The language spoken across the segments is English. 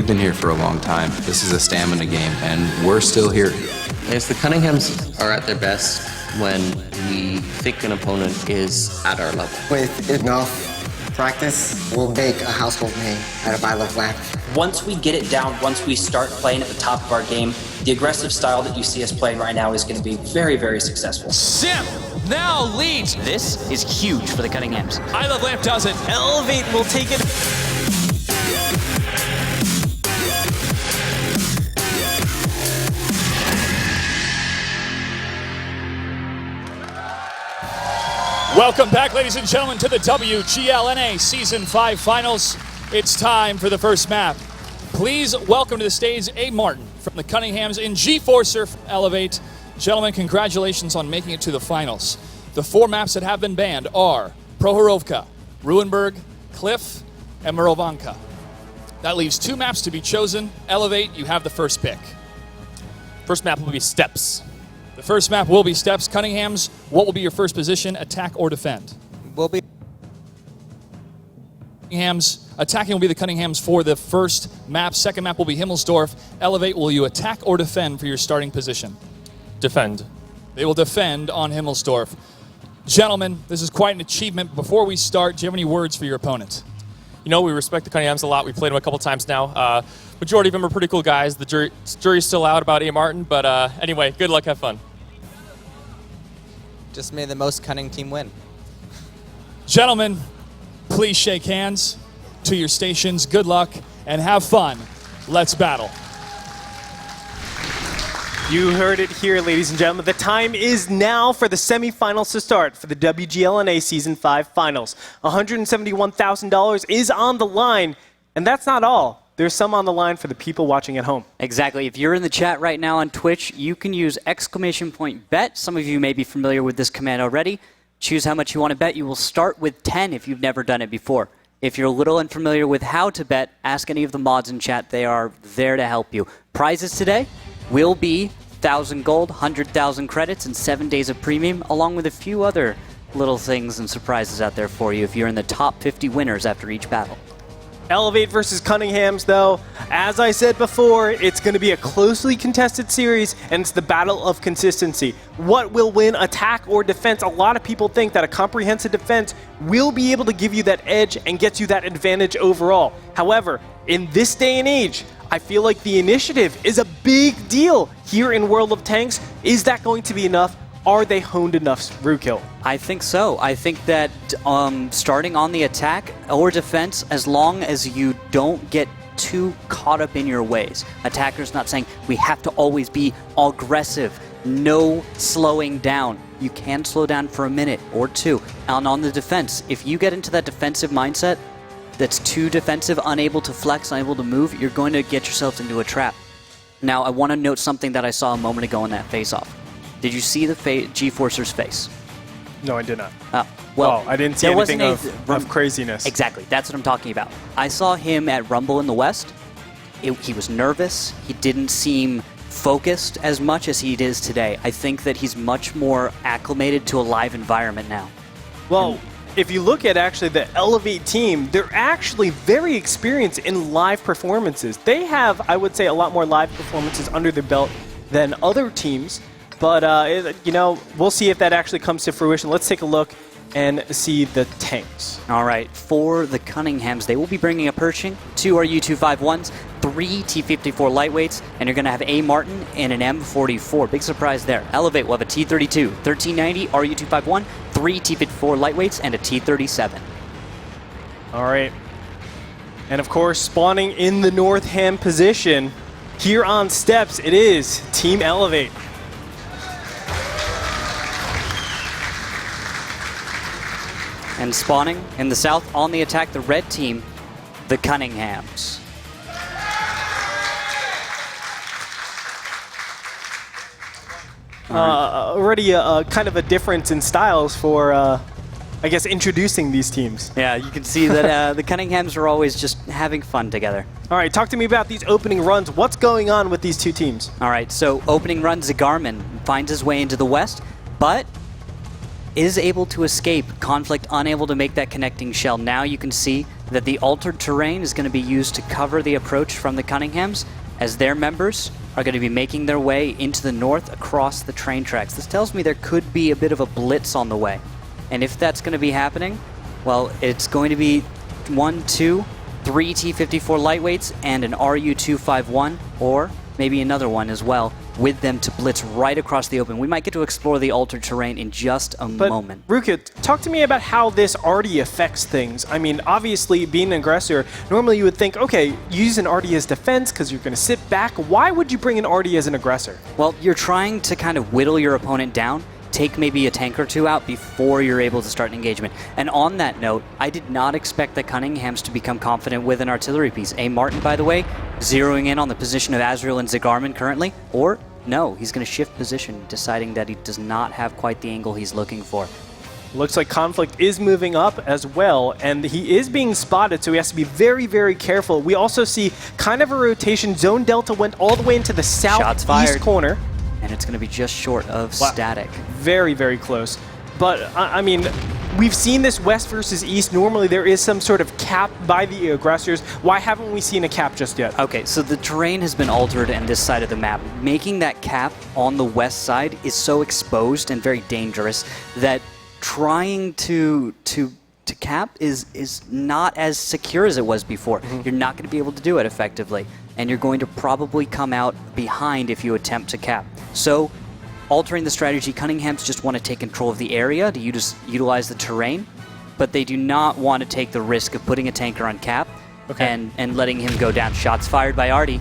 we've been here for a long time. This is a stamina game, and we're still here. Yes, the Cunninghams are at their best when we think an opponent is at our level. With enough practice, we'll make a household name out of eLevate. Once we get it down, once we start playing at the top of our game, the aggressive style that you see us playing right now is going to be very, very successful. Sim now leads. This is huge for the Cunninghams. eLevate does it. eLevate will take it. Welcome back, ladies and gentlemen, to the WGLNA Season 5 Finals. It's time for the first map. Please welcome to the stage A. Martin from the Cunninghams in G-Forcer eLevate. Gentlemen, congratulations on making it to the finals. The 4 maps that have been banned are Prohorovka, Ruinberg, Cliff, and Mirovanka. That leaves 2 maps to be chosen. eLevate, you have the first pick. First map will be Steps. The first map will be Steps. Cunninghams, what will be your first position, attack or defend? Will be Cunninghams. Attacking will be the Cunninghams for the first map. Second map will be Himmelsdorf. eLevate, will you attack or defend for your starting position? Defend. They will defend on Himmelsdorf. Gentlemen, this is quite an achievement. Before we start, do you have any words for your opponent? You know, we respect the Cunninghams a lot. We played them a couple times now. Majority of them are pretty cool guys. The jury's still out about A. Martin, but anyway, good luck, have fun. just made the most cunning team win. Gentlemen, please shake hands to your stations. Good luck and have fun. Let's battle. You heard it here, ladies and gentlemen. The time is now for the semifinals to start for the WGLNA Season 5 Finals. $171,000 is on the line, and that's not all. There's some on the line for the people watching at home. Exactly. If you're in the chat right now on Twitch, you can use !bet. Some of you may be familiar with this command already. Choose how much you want to bet. You will start with 10 if you've never done it before. If you're a little unfamiliar with how to bet, ask any of the mods in chat. They are there to help you. Prizes today will be 1,000 gold, 100,000 credits, and 7 days of premium, along with a few other little things and surprises out there for you if you're in the top 50 winners after each battle. eLevate versus Cunninghams, though, as I said before, it's going to be a closely contested series, and it's the battle of consistency. What will win, attack or defense? A lot of people think that a comprehensive defense will be able to give you that edge and get you that advantage overall. However, in this day and age, I feel like the initiative is a big deal here in World of Tanks. Is that going to be enough? Are they honed enough, Rookhill? I think so. I think that starting on the attack or defense, as long as you don't get too caught up in your ways. Attackers not saying we have to always be aggressive, no slowing down. You can slow down for a minute or two. And on the defense, if you get into that defensive mindset that's too defensive, unable to flex, unable to move, you're going to get yourself into a trap. Now, I want to note something that I saw a moment ago in that face-off. Did you see the G-Forcer's face? No, I did not. Well, I didn't see anything of craziness. Exactly, that's what I'm talking about. I saw him at Rumble in the West. He was nervous. He didn't seem focused as much as he is today. I think that he's much more acclimated to a live environment now. Well, if you look at actually the eLevate team, they're actually very experienced in live performances. They have, I would say, a lot more live performances under their belt than other teams. But, you know, we'll see if that actually comes to fruition. Let's take a look and see the tanks. All right, for the Cunninghams, they will be bringing a Pershing, 2 RU-251s, 3 T-54 lightweights, and you're going to have A. Martin and an M44. Big surprise there. eLevate will have a T-32, 1390 RU-251, 3 T-54 lightweights, and a T-37. All right. And, of course, spawning in the North Ham position, here on Steps, it is Team eLevate. And spawning in the south on the attack, the red team, the Cunninghams. Already kind of a difference in styles for, I guess, introducing these teams. Yeah, you can see that the Cunninghams are always just having fun together. All right, talk to me about these opening runs. What's going on with these two teams? All right, so opening run, Zagarman finds his way into the west, but is able to escape. Conflict unable to make that connecting shell. Now you can see that the altered terrain is going to be used to cover the approach from the Cunninghams, as their members are going to be making their way into the north across the train tracks. This tells me there could be a bit of a blitz on the way. And if that's going to be happening, well, it's going to be 1, 2, 3 T-54 lightweights and an RU-251, or maybe another one as well, with them to blitz right across the open. We might get to explore the altered terrain in just a moment. Ruka, talk to me about how this already affects things. I mean, obviously, being an aggressor, normally you would think, okay, use an RD as defense because you're going to sit back. Why would you bring an RD as an aggressor? Well, you're trying to kind of whittle your opponent down, take maybe a tank or two out before you're able to start an engagement. And on that note, I did not expect the Cunninghams to become confident with an artillery piece. A. Martin, by the way, zeroing in on the position of Azrael and Zigarman currently, or no, he's going to shift position, deciding that he does not have quite the angle he's looking for. Looks like Conflict is moving up as well, and he is being spotted, so he has to be very, very careful. We also see kind of a rotation. Zone Delta went all the way into the southeast corner. And it's going to be just short of static. Very, very close. But, I mean, we've seen this west versus east. Normally there is some sort of cap by the aggressors. Why haven't we seen a cap just yet? Okay, so the terrain has been altered on this side of the map. Making that cap on the west side is so exposed and very dangerous that trying to cap is not as secure as it was before. You're not going to be able to do it effectively, and you're going to probably come out behind if you attempt to cap. So, altering the strategy, Cunninghams just want to take control of the area to utilize the terrain, but they do not want to take the risk of putting a tanker on cap and letting him go down. Shots fired by Artie,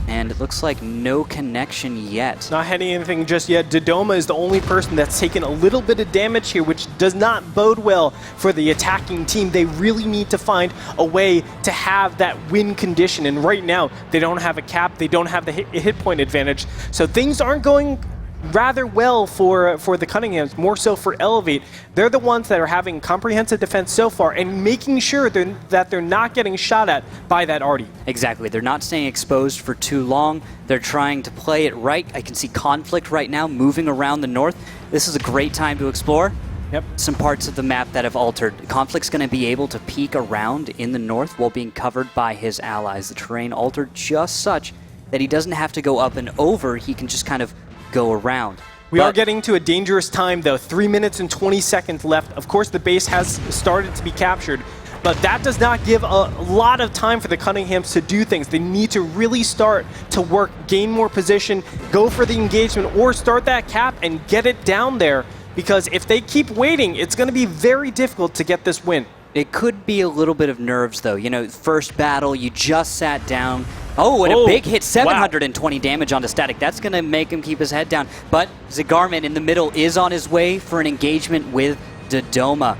and it looks like no connection yet. Not hitting anything just yet. Dodoma is the only person that's taken a little bit of damage here, which does not bode well for the attacking team. They really need to find a way to have that win condition, and right now they don't have a cap, they don't have the hit point advantage, so things aren't going rather well for the Cunninghams, more so for eLevate. They're the ones that are having comprehensive defense so far and making sure that they're not getting shot at by that Artie. Exactly. They're not staying exposed for too long. They're trying to play it right. I can see Conflict right now moving around the north. This is a great time to explore. Yep. Some parts of the map that have altered. Conflict's going to be able to peek around in the north while being covered by his allies. The terrain altered just such that he doesn't have to go up and over. He can just kind of go around. We are getting to a dangerous time, though. 3 minutes and 20 seconds left. Of course, the base has started to be captured, but that does not give a lot of time for the Cunninghams to do things. They need to really start to work, gain more position, go for the engagement, or start that cap and get it down there, because if they keep waiting, it's going to be very difficult to get this win. It could be a little bit of nerves, though. You know, first battle, you just sat down. Oh, and a big hit, 720 damage onto Static. That's going to make him keep his head down. But Zigarman in the middle is on his way for an engagement with Dodoma.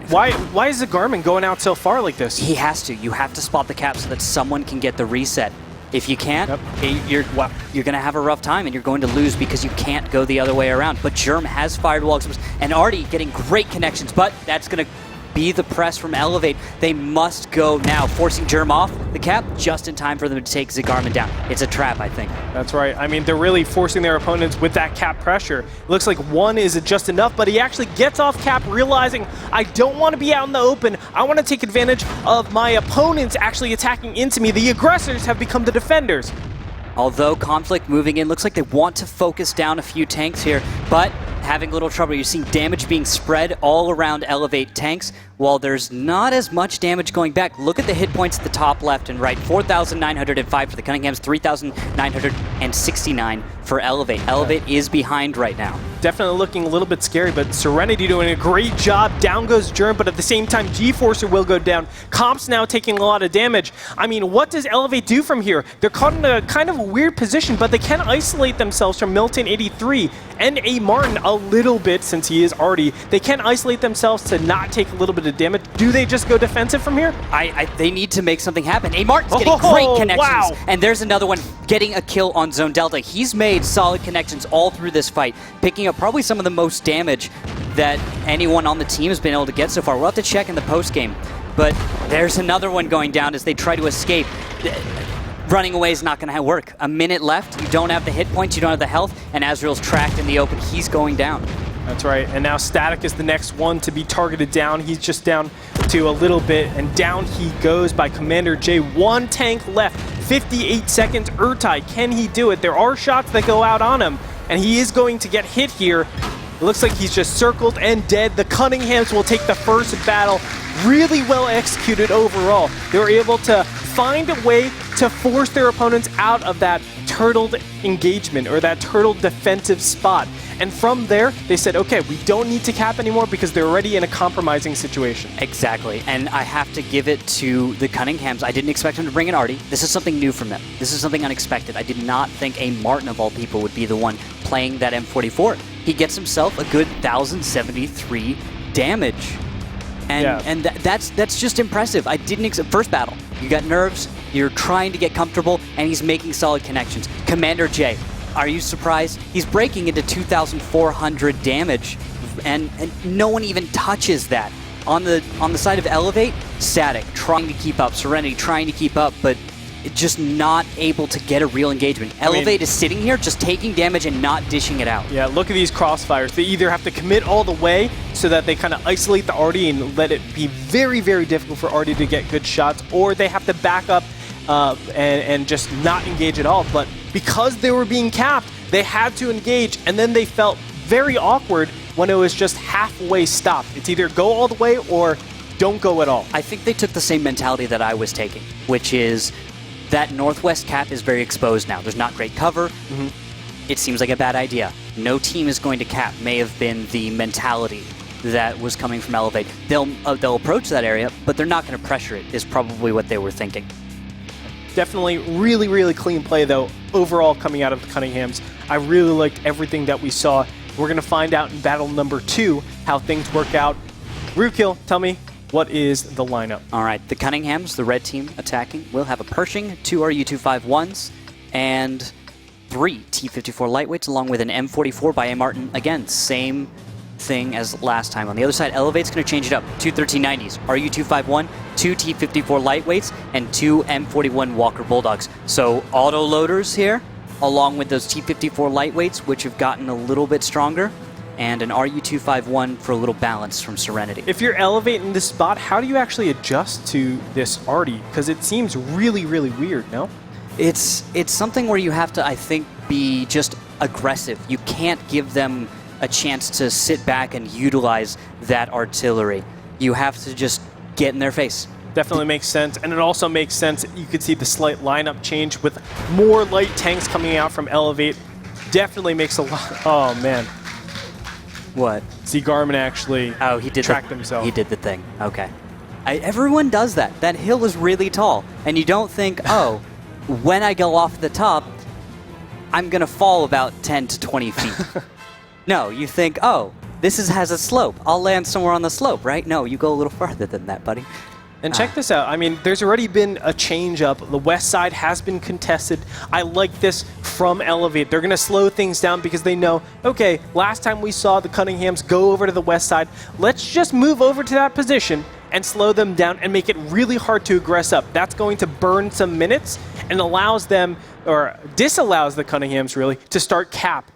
Why is Zigarman going out so far like this? He has to. You have to spot the cap so that someone can get the reset. If you can't, you're going to have a rough time, and you're going to lose because you can't go the other way around. But Germ has fired wall exposed, and Artie getting great connections, but that's going to be the press from eLevate. They must go now, forcing Germ off the cap just in time for them to take Zigarman down. It's a trap, I think. That's right. I mean, they're really forcing their opponents with that cap pressure. It looks like one is just enough, but he actually gets off cap, realizing, I don't want to be out in the open. I want to take advantage of my opponents actually attacking into me. The aggressors have become the defenders. Although Conflict moving in, looks like they want to focus down a few tanks here, but having a little trouble. You're seeing damage being spread all around eLevate tanks, while there's not as much damage going back. Look at the hit points at the top left and right. 4,905 for the Cunninghams, 3,969 for eLevate. eLevate is behind right now. Definitely looking a little bit scary, but Serenity doing a great job. Down goes Germ, but at the same time, G-Forcer will go down. Comp's now taking a lot of damage. I mean, what does eLevate do from here? They're caught in a kind of a weird position, but they can isolate themselves from Milton 83 and A. Martin a little bit, since he is Artie. They can isolate themselves to not take a little bit of damage. Do they just go defensive from here? They need to make something happen. A. Martin's getting great connections, and there's another one getting a kill on Zone Delta. He's made solid connections all through this fight, picking up probably some of the most damage that anyone on the team has been able to get so far. We'll have to check in the post-game, but there's another one going down as they try to escape. Running away is not going to work. A minute left, you don't have the hit points, you don't have the health, and Azrael's tracked in the open. He's going down. That's right. And now Static is the next one to be targeted down. He's just down to a little bit, and down he goes by Commander J. One tank left. 58 seconds. Urtai, can he do it? There are shots that go out on him, and he is going to get hit here. It looks like he's just circled and dead. The Cunninghams will take the first battle. Really well executed overall. They were able to find a way to force their opponents out of that turtled engagement or that turtled defensive spot. And from there, they said, okay, we don't need to cap anymore because they're already in a compromising situation. Exactly, and I have to give it to the Cunninghams. I didn't expect them to bring in Artie. This is something new from them. This is something unexpected. I did not think a Martin of all people would be the one playing that M44. He gets himself a good 1,073 damage. And that's just impressive. I didn't expect first battle. You got nerves, you're trying to get comfortable, and he's making solid connections. Commander J, are you surprised? He's breaking into 2,400 damage, and no one even touches that. On the side of eLevate, Static trying to keep up, Serenity trying to keep up, but just not able to get a real engagement. eLevate is sitting here just taking damage and not dishing it out. Yeah, look at these crossfires. They either have to commit all the way so that they kind of isolate the Artie and let it be very, very difficult for Artie to get good shots, or they have to back up and just not engage at all. But because they were being capped, they had to engage, and then they felt very awkward when it was just halfway stopped. It's either go all the way or don't go at all. I think they took the same mentality that I was taking, which is that northwest cap is very exposed now. There's not great cover. It seems like a bad idea. No team is going to cap may have been the mentality that was coming from eLevate. They'll approach that area, but they're not going to pressure it, is probably what they were thinking. Definitely really, really clean play, though, overall coming out of the Cunninghams. I really liked everything that we saw. We're going to find out in battle number 2 how things work out. Ryukil, tell me, what is the lineup? All right, the Cunninghams, the red team attacking, will have a Pershing, 2 RU-251s, and 3 T-54 lightweights, along with an M44 by A. Martin. Again, same thing as last time. On the other side, eLevate's going to change it up. 2 1390s, RU-251, 2 T-54 lightweights, and 2 M41 Walker Bulldogs. So auto-loaders here, along with those T-54 lightweights, which have gotten a little bit stronger, and an RU-251 for a little balance from Serenity. If you're elevating this spot, how do you actually adjust to this Artie? Because it seems really, really weird, no? It's something where you have to, I think, be just aggressive. You can't give them a chance to sit back and utilize that artillery. You have to just get in their face. Definitely makes sense, and it also makes sense that you could see the slight lineup change with more light tanks coming out from eLevate. Definitely makes a lot. Oh, man. What? See, Garmin actually tracked himself. He did the thing. Okay. Everyone does that. That hill is really tall. And you don't think, oh, when I go off the top, I'm going to fall about 10 to 20 feet. No, you think, oh, this has a slope. I'll land somewhere on the slope, right? No, you go a little farther than that, buddy. And check this out. I mean, there's already been a change up. The west side has been contested. I like this from eLevate. They're going to slow things down because they know, okay, last time we saw the Cunninghams go over to the west side, let's just move over to that position and slow them down and make it really hard to aggress up. That's going to burn some minutes and allows them, or disallows the Cunninghams really, to start cap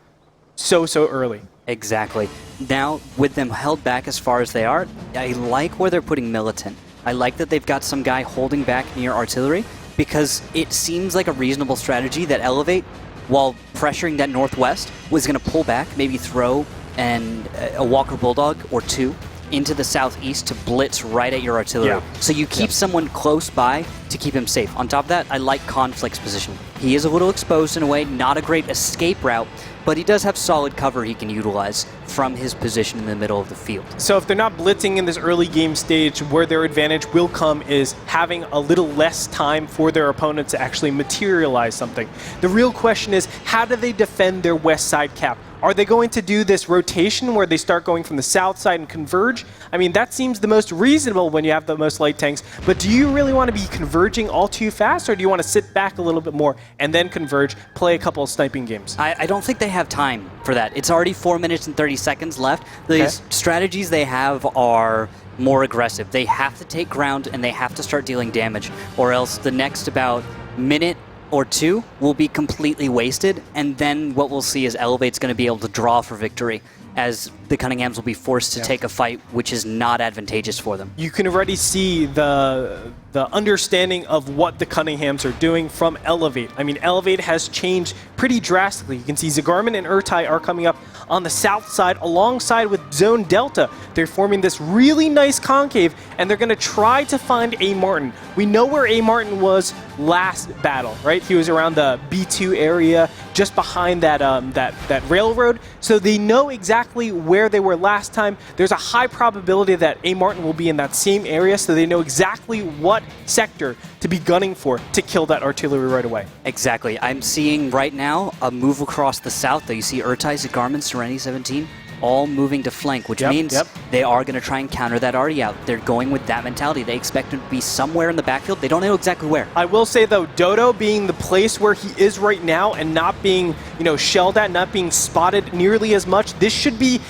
so early. Exactly. Now, with them held back as far as they are, I like where they're putting Militant. I like that they've got some guy holding back near artillery, because it seems like a reasonable strategy that eLevate, while pressuring that northwest, was going to pull back, maybe throw a Walker Bulldog or 2 into the southeast to blitz right at your artillery. Yeah. So you keep someone close by to keep him safe. On top of that, I like Conflict's position. He is a little exposed in a way, not a great escape route, but he does have solid cover he can utilize from his position in the middle of the field. So if they're not blitzing in this early game stage, where their advantage will come is having a little less time for their opponent to actually materialize something. The real question is, how do they defend their west side cap? Are they going to do this rotation where they start going from the south side and converge? I mean, that seems the most reasonable when you have the most light tanks, but do you really want to be converging all too fast, or do you want to sit back a little bit more and then converge, play a couple of sniping games? I don't think they have time for that. It's already 4 minutes and 30 seconds left. These strategies they have are more aggressive. They have to take ground and they have to start dealing damage, or else the next about minute or 2 will be completely wasted, and then what we'll see is eLevate's going to be able to draw for victory. as the Cunninghams will be forced to take a fight which is not advantageous for them. You can already see the understanding of what the Cunninghams are doing from eLevate. I mean, eLevate has changed pretty drastically. You can see Zagarman and Urtai are coming up on the south side alongside with Zone Delta. They're forming this really nice concave, and they're going to try to find A. Martin. We know where A. Martin was last battle, right? He was around the B2 area, just behind that that railroad. So they know exactly where they were last time. There's a high probability that A. Martin will be in that same area, so they know exactly what sector to be gunning for to kill that artillery right away. Exactly. I'm seeing right now a move across the south, though. You see Urtai, Zagarman, Serenity 17, all moving to flank, which means they are going to try and counter that arty out. They're going with that mentality. They expect him to be somewhere in the backfield. They don't know exactly where. I will say, though, Dodo being the place where he is right now and not being, shelled at, not being spotted nearly as much, this should be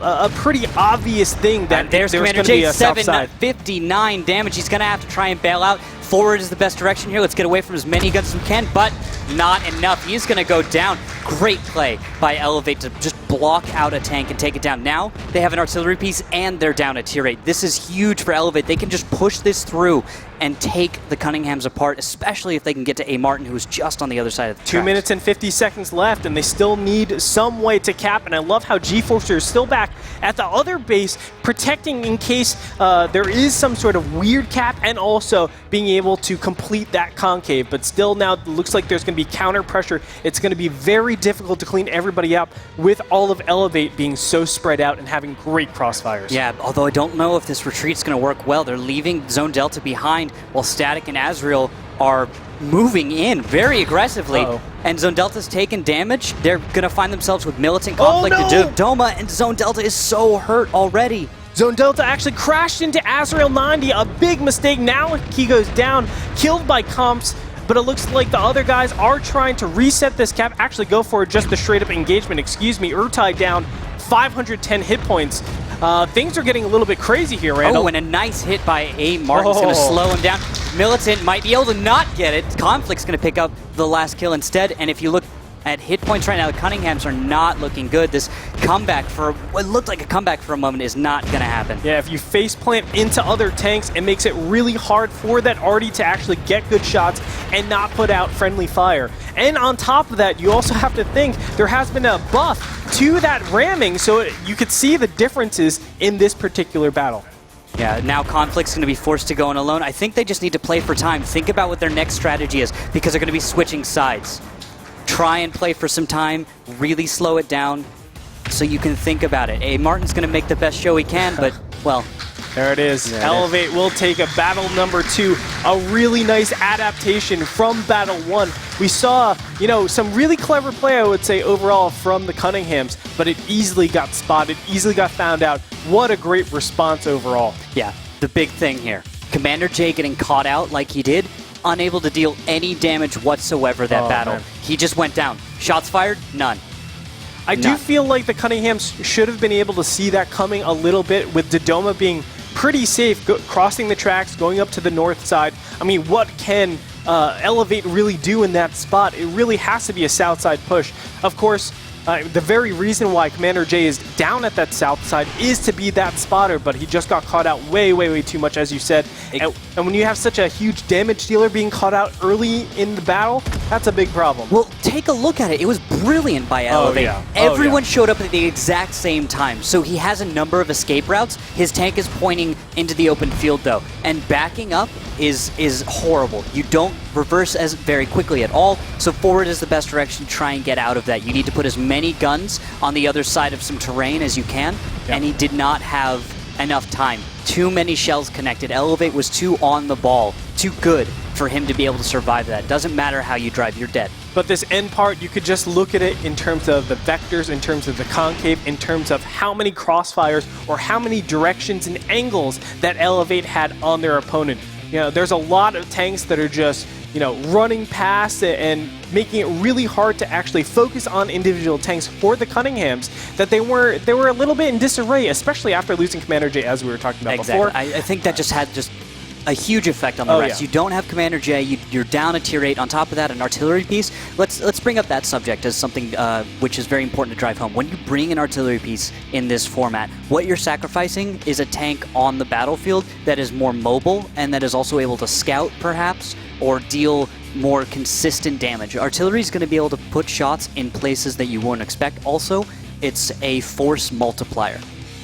a pretty obvious thing that there's Commander going to be a south J7, side. 59 damage. He's going to have to try and bail out. Forward is the best direction here. Let's get away from as many guns as we can, but not enough. He's going to go down. Great play by eLevate to just block out a tank and take it down. Now they have an artillery piece and they're down a tier 8. This is huge for eLevate. They can just push this through and take the Cunninghams apart, especially if they can get to A. Martin, who's just on the other side of the tracks. 2 minutes and 50 seconds left, and they still need some way to cap, and I love how G-Forcer is still back at the other base, protecting in case there is some sort of weird cap, and also being able to complete that concave. But still now it looks like there's going to be counter pressure. It's going to be very difficult to clean everybody up with all of eLevate being so spread out and having great crossfires. Yeah, although I don't know if this retreat's going to work well. They're leaving Zone Delta behind while Static and Azrael are moving in very aggressively. And Zone Delta's taken damage. They're going to find themselves with militant conflict. Doma, and Zone Delta is so hurt already. Zone Delta actually crashed into Azrael 90, a big mistake. Now he goes down, killed by comps, but it looks like the other guys are trying to reset this cap, actually go for just the straight up engagement, Urtai down 510 hit points. Things are getting a little bit crazy here, Randall. Oh, and a nice hit by A. Martin's going to slow him down. Militant might be able to not get it. Conflict's going to pick up the last kill instead, and if you look at hit points right now, the Cunninghams are not looking good. This comeback for what looked like a comeback for a moment is not going to happen. Yeah, if you face plant into other tanks, it makes it really hard for that arty to actually get good shots and not put out friendly fire. And on top of that, you also have to think there has been a buff to that ramming, so you could see the differences in this particular battle. Yeah, now Conflict's going to be forced to go in alone. I think they just need to play for time. Think about what their next strategy is, because they're going to be switching sides. Try and play for some time, really slow it down so you can think about it. A. Martin's going to make the best show he can, but, well... There it is. eLevate will take a battle number 2, a really nice adaptation from battle 1. We saw, some really clever play, I would say, overall from the Cunninghams, but it easily got spotted, easily got found out. What a great response overall. Yeah, the big thing here. Commander J getting caught out like he did, unable to deal any damage whatsoever that battle. Man. He just went down. Shots fired? None. I do feel like the Cunninghams should have been able to see that coming a little bit, with Dodoma being pretty safe, crossing the tracks, going up to the north side. I mean, what can eLevate really do in that spot? It really has to be a south side push. Of course, the very reason why Commander J is down at that south side is to be that spotter, but he just got caught out way, way, way too much, as you said. And when you have such a huge damage dealer being caught out early in the battle, that's a big problem. Well, take a look at it. It was brilliant by eLevate. Everyone showed up at the exact same time, so he has a number of escape routes. His tank is pointing into the open field, though, and backing up is horrible. You don't reverse as very quickly at all, so forward is the best direction to try and get out of that. You need to put as many guns on the other side of some terrain as you can, and he did not have enough time. Too many shells connected. eLevate was too on the ball, too good for him to be able to survive that. Doesn't matter how you drive, you're dead. But this end part, you could just look at it in terms of the vectors, in terms of the concave, in terms of how many crossfires or how many directions and angles that eLevate had on their opponent. There's a lot of tanks that are just, running past it and making it really hard to actually focus on individual tanks for the Cunninghams, that they were a little bit in disarray, especially after losing Commander J, as we were talking about before. I think that just had a huge effect on the rest. You don't have Commander J. You're down a tier 8. On top of that, an artillery piece. Let's bring up that subject as something which is very important to drive home. When you bring an artillery piece in this format, what you're sacrificing is a tank on the battlefield that is more mobile and that is also able to scout, perhaps, or deal more consistent damage. Artillery is going to be able to put shots in places that you wouldn't expect. Also, it's a force multiplier.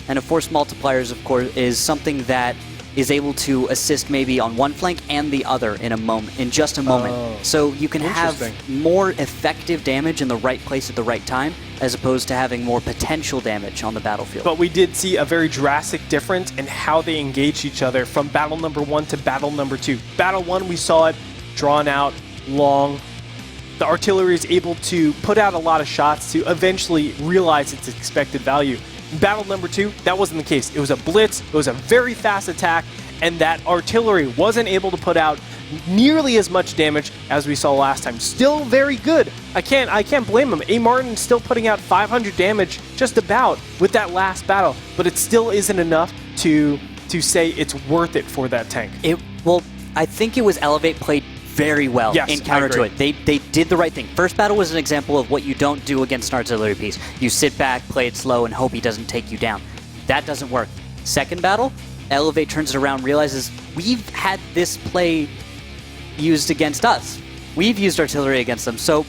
And a force multiplier is, of course, is something that is able to assist maybe on one flank and the other in just a moment. So you can have more effective damage in the right place at the right time, as opposed to having more potential damage on the battlefield. But we did see a very drastic difference in how they engaged each other from battle number 1 to battle number 2. Battle 1, we saw it drawn out, long. The artillery is able to put out a lot of shots to eventually realize its expected value. In battle number 2, that wasn't the case. It was a blitz, it was a very fast attack, and that artillery wasn't able to put out nearly as much damage as we saw last time. Still very good. I can't blame him. A. Martin still putting out 500 damage just about with that last battle, but it still isn't enough to say it's worth it for that tank. Well, I think it was eLevate played very well in counter to it. They did the right thing. First battle was an example of what you don't do against an artillery piece. You sit back, play it slow, and hope he doesn't take you down. That doesn't work. Second battle, eLevate turns it around, realizes we've had this play used against us. We've used artillery against them. So,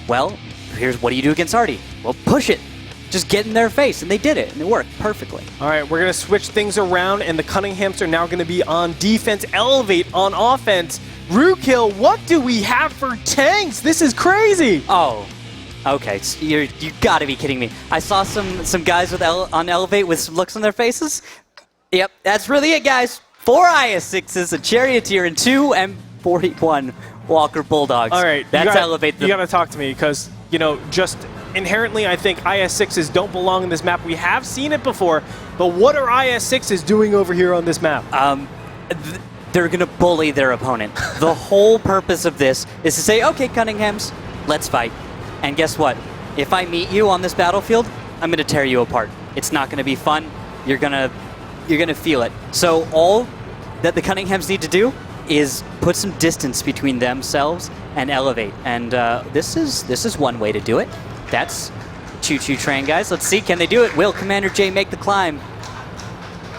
well, what do you do against Artie? Well, push it. Just get in their face, and they did it, and it worked perfectly. All right, we're going to switch things around, and the Cunninghams are now going to be on defense. eLevate on offense. Rookhill, what do we have for tanks? This is crazy. Oh, okay. So you got to be kidding me. I saw some guys on eLevate with some looks on their faces. Yep, that's really it, guys. 4 IS-6s, a Charioteer, and 2 M41 Walker Bulldogs. All right, that's eLevate. You got to talk to me because, just inherently, I think IS-6s don't belong in this map. We have seen it before, but what are IS-6s doing over here on this map? They're going to bully their opponent. The whole purpose of this is to say, okay, Cunninghams, let's fight. And guess what? If I meet you on this battlefield, I'm going to tear you apart. It's not going to be fun. You're going to feel it. So all that the Cunninghams need to do is put some distance between themselves and eLevate. And this is one way to do it. That's choo-choo train, guys. Let's see, can they do it? Will Commander J make the climb?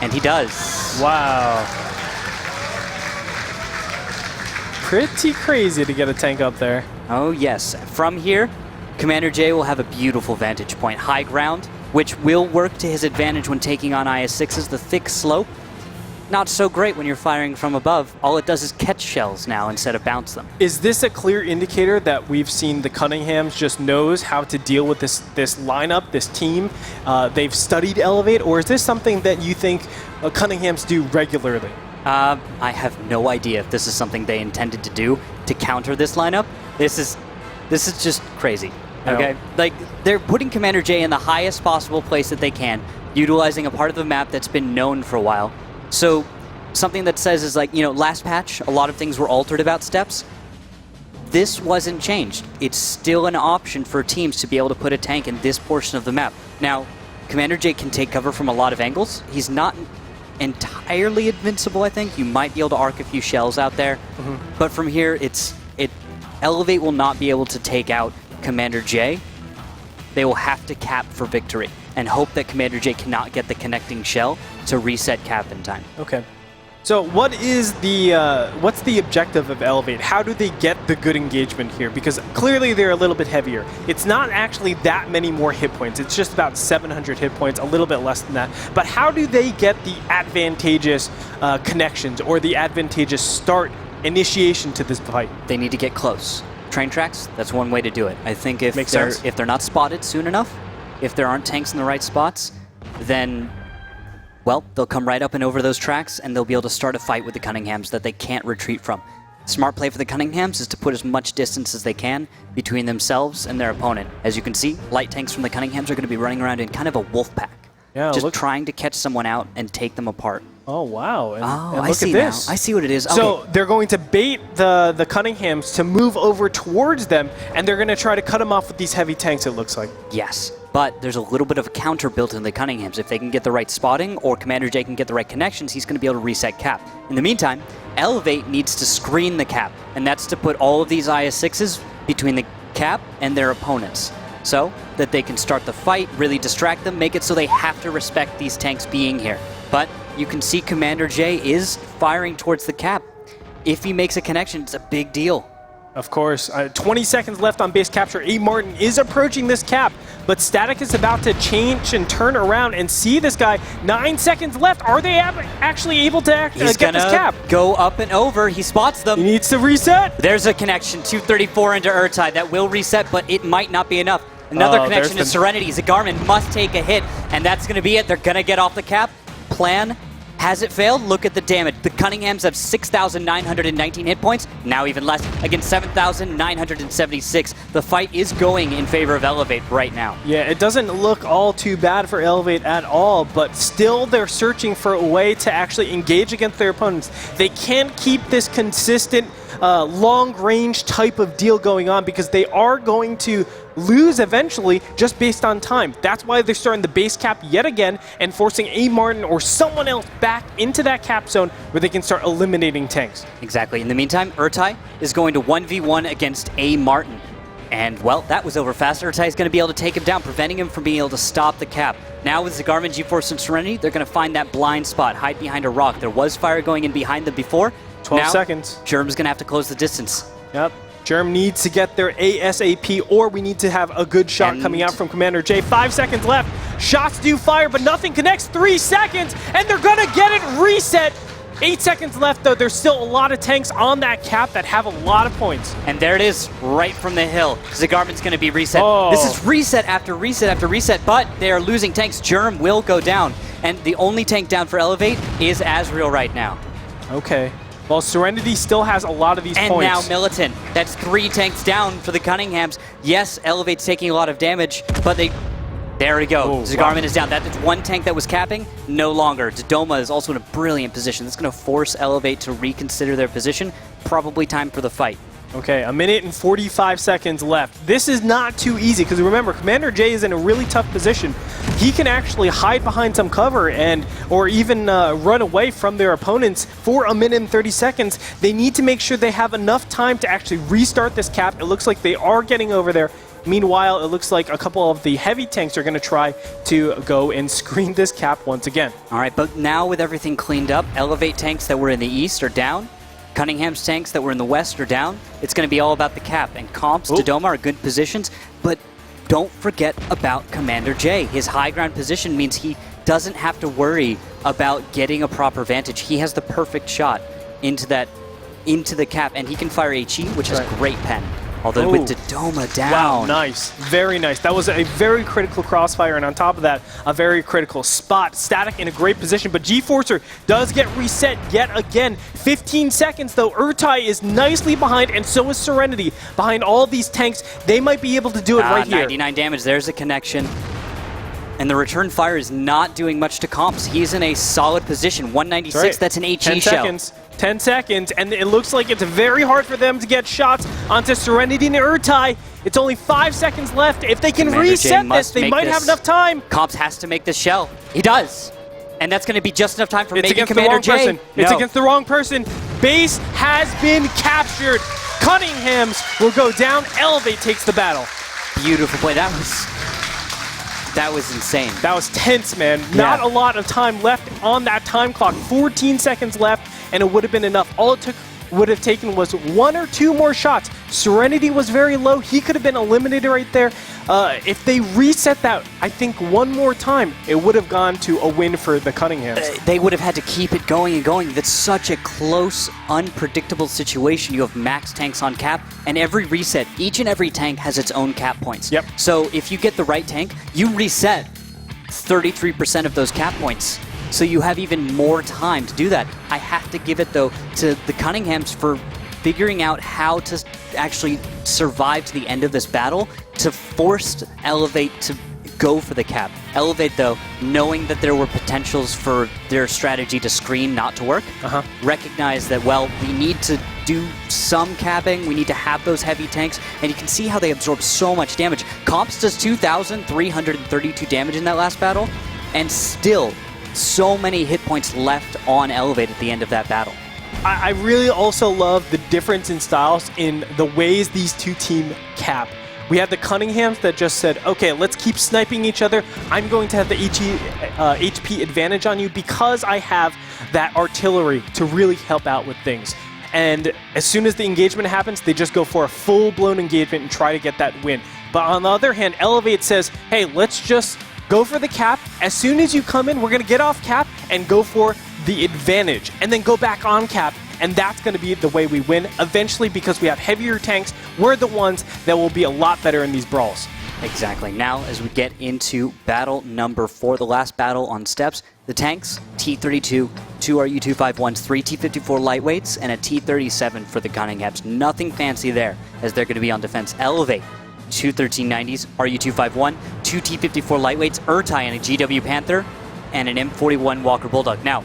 And he does. Wow. Pretty crazy to get a tank up there. Oh, yes. From here, Commander J will have a beautiful vantage point. High ground, which will work to his advantage when taking on IS-6s. The thick slope, not so great when you're firing from above. All it does is catch shells now instead of bounce them. Is this a clear indicator that we've seen the Cunninghams just knows how to deal with this lineup, this team? They've studied eLevate, or is this something that you think Cunninghams do regularly? I have no idea if this is something they intended to do to counter this lineup. This is just crazy. Okay, like they're putting Commander J in the highest possible place that they can, utilizing a part of the map that's been known for a while. So something that says is like, last patch, a lot of things were altered about steps. This wasn't changed. It's still an option for teams to be able to put a tank in this portion of the map. Now, Commander J can take cover from a lot of angles. He's not entirely invincible, I think. You might be able to arc a few shells out there. But from here, eLevate will not be able to take out Commander J. They will have to cap for victory and hope that Commander J cannot get the connecting shell to reset cap in time. Okay. So what's the objective of eLevate? How do they get the good engagement here? Because clearly they're a little bit heavier. It's not actually that many more hit points. It's just about 700 hit points, a little bit less than that. But how do they get the advantageous connections or the advantageous start initiation to this fight? They need to get close. Train tracks, that's one way to do it. I think if they're not spotted soon enough, if there aren't tanks in the right spots, then well, they'll come right up and over those tracks, and they'll be able to start a fight with the Cunninghams that they can't retreat from. Smart play for the Cunninghams is to put as much distance as they can between themselves and their opponent. As you can see, light tanks from the Cunninghams are going to be running around in kind of a wolf pack. Yeah, just trying to catch someone out and take them apart. Oh, wow. And I look see at this. Now. I see what it is. So okay. They're going to bait the Cunninghams to move over towards them, and they're going to try to cut them off with these heavy tanks, it looks like. Yes. but there's a little bit of a counter built in the Cunninghams. If they can get the right spotting or Commander J can get the right connections, he's going to be able to reset cap. In the meantime, eLevate needs to screen the cap, and that's to put all of these IS-6s between the cap and their opponents, so that they can start the fight, really distract them, make it so they have to respect these tanks being here. But you can see Commander J is firing towards the cap. If he makes a connection, it's a big deal. Of course, 20 seconds left on base capture. A Martin is approaching this cap, but Static is about to change and turn around and see this guy. 9 seconds left. Are they actually able to get this cap? Go up and over. He spots them. He needs to reset. There's a connection. 234 into Urtai. That will reset, but it might not be enough. Another connection to Serenity. Zagarmin must take a hit, and that's going to be it. They're going to get off the cap. Plan. Has it failed? Look at the damage. The Cunninghams have 6,919 hit points, now even less, against 7,976. The fight is going in favor of eLevate right now. Yeah, it doesn't look all too bad for eLevate at all, but still they're searching for a way to actually engage against their opponents. They can't keep this consistent long-range type of deal going on because they are going to lose eventually just based on time. That's why they're starting the base cap yet again and forcing A Martin or someone else back into that cap zone where they can start eliminating tanks. Exactly. In the meantime, Urtai is going to 1v1 against A Martin. And, well, that was over fast. Urtai is going to be able to take him down, preventing him from being able to stop the cap. Now with Zagarmin, G-Force, and Serenity, they're going to find that blind spot, hide behind a rock. There was fire going in behind them before. 12 seconds. Germ's going to have to close the distance. Yep. Germ needs to get their ASAP, or we need to have a good shot coming out from Commander J. 5 seconds left. Shots do fire, but nothing connects. 3 seconds, and they're going to get it reset. 8 seconds left, though. There's still a lot of tanks on that cap that have a lot of points. And there it is, right from the hill. Zagarmin's going to be reset. Oh. This is reset after reset after reset, but they are losing tanks. Germ will go down, and the only tank down for eLevate is Azrael right now. Okay. Well, Serenity still has a lot of these points. And now Militant. That's 3 tanks down for the Cunninghams. Yes, eLevate's taking a lot of damage, but there we go. Zagarmin is down. That's 1 tank that was capping, no longer. Dodoma is also in a brilliant position. That's going to force eLevate to reconsider their position. Probably time for the fight. Okay, 1 minute and 45 seconds left. This is not too easy, because remember, Commander J is in a really tough position. He can actually hide behind some cover or even run away from their opponents for 1 minute and 30 seconds. They need to make sure they have enough time to actually restart this cap. It looks like they are getting over there. Meanwhile, it looks like a couple of the heavy tanks are going to try to go and screen this cap once again. All right, but now with everything cleaned up, eLevate tanks that were in the east are down. Cunningham's tanks that were in the west are down. It's going to be all about the cap. And Comps, Dodoma are good positions, but don't forget about Commander J. His high ground position means he doesn't have to worry about getting a proper vantage. He has the perfect shot into the cap, and he can fire HE, which is great pen. Although with Dodoma down. Wow, nice. Very nice. That was a very critical crossfire, and on top of that, a very critical spot. Static in a great position, but G-Forcer does get reset yet again. 15 seconds, though. Urtai is nicely behind, and so is Serenity. Behind all these tanks, they might be able to do it right here. 99 damage. There's a connection. And the return fire is not doing much to Comps. He's in a solid position. 196, that's an HE 10 shell. seconds. 10 seconds, and it looks like it's very hard for them to get shots onto Serenity and Urtai. It's only 5 seconds left. If they can reset this, they might have enough time. Comps has to make this shell. He does. And that's going to be just enough time for maybe against Commander the wrong J. person. It's against the wrong person. Base has been captured. Cunninghams will go down. eLevate takes the battle. Beautiful play. That was insane. That was tense, man. Not a lot of time left on that time clock. 14 seconds left, and it would have been enough. All it would have taken was 1 or 2 more shots. Serenity was very low. He could have been eliminated right there. If they reset that, I think 1 more time, it would have gone to a win for the Cunninghams. They would have had to keep it going and going. That's such a close, unpredictable situation. You have max tanks on cap, and every reset, each and every tank has its own cap points. Yep. So if you get the right tank, you reset 33% of those cap points. So you have even more time to do that. I have to give it, though, to the Cunninghams for figuring out how to actually survive to the end of this battle, to force eLevate to go for the cap. eLevate, though, knowing that there were potentials for their strategy to screen not to work, recognize that, well, we need to do some capping, we need to have those heavy tanks, and you can see how they absorb so much damage. Comps does 2,332 damage in that last battle, and still so many hit points left on eLevate at the end of that battle. I really also love the difference in styles in the ways these two teams cap. We had the Cunninghams that just said, okay, let's keep sniping each other. I'm going to have the HP advantage on you because I have that artillery to really help out with things. And as soon as the engagement happens, they just go for a full-blown engagement and try to get that win. But on the other hand, eLevate says, hey, let's just go for the cap. As soon as you come in, we're going to get off cap and go for the advantage, and then go back on cap, and that's going to be the way we win eventually because we have heavier tanks. We're the ones that will be a lot better in these brawls. Exactly. Now, as we get into battle number 4, the last battle on steps, the tanks, T-32, 2 RU-251s, 3 T-54 lightweights, and a T-37 for the Cunninghams. Nothing fancy there, as they're going to be on defense. eLevate, 2 1390s, RU-251, 2 T-54 lightweights, Urtai and a GW Panther, and an M41 Walker Bulldog. Now,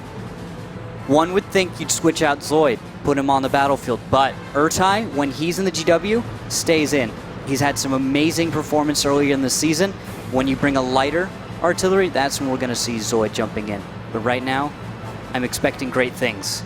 one would think you'd switch out Zoid, put him on the battlefield, but Urtai, when he's in the GW, stays in. He's had some amazing performance earlier in the season. When you bring a lighter artillery, that's when we're going to see Zoid jumping in. But right now, I'm expecting great things.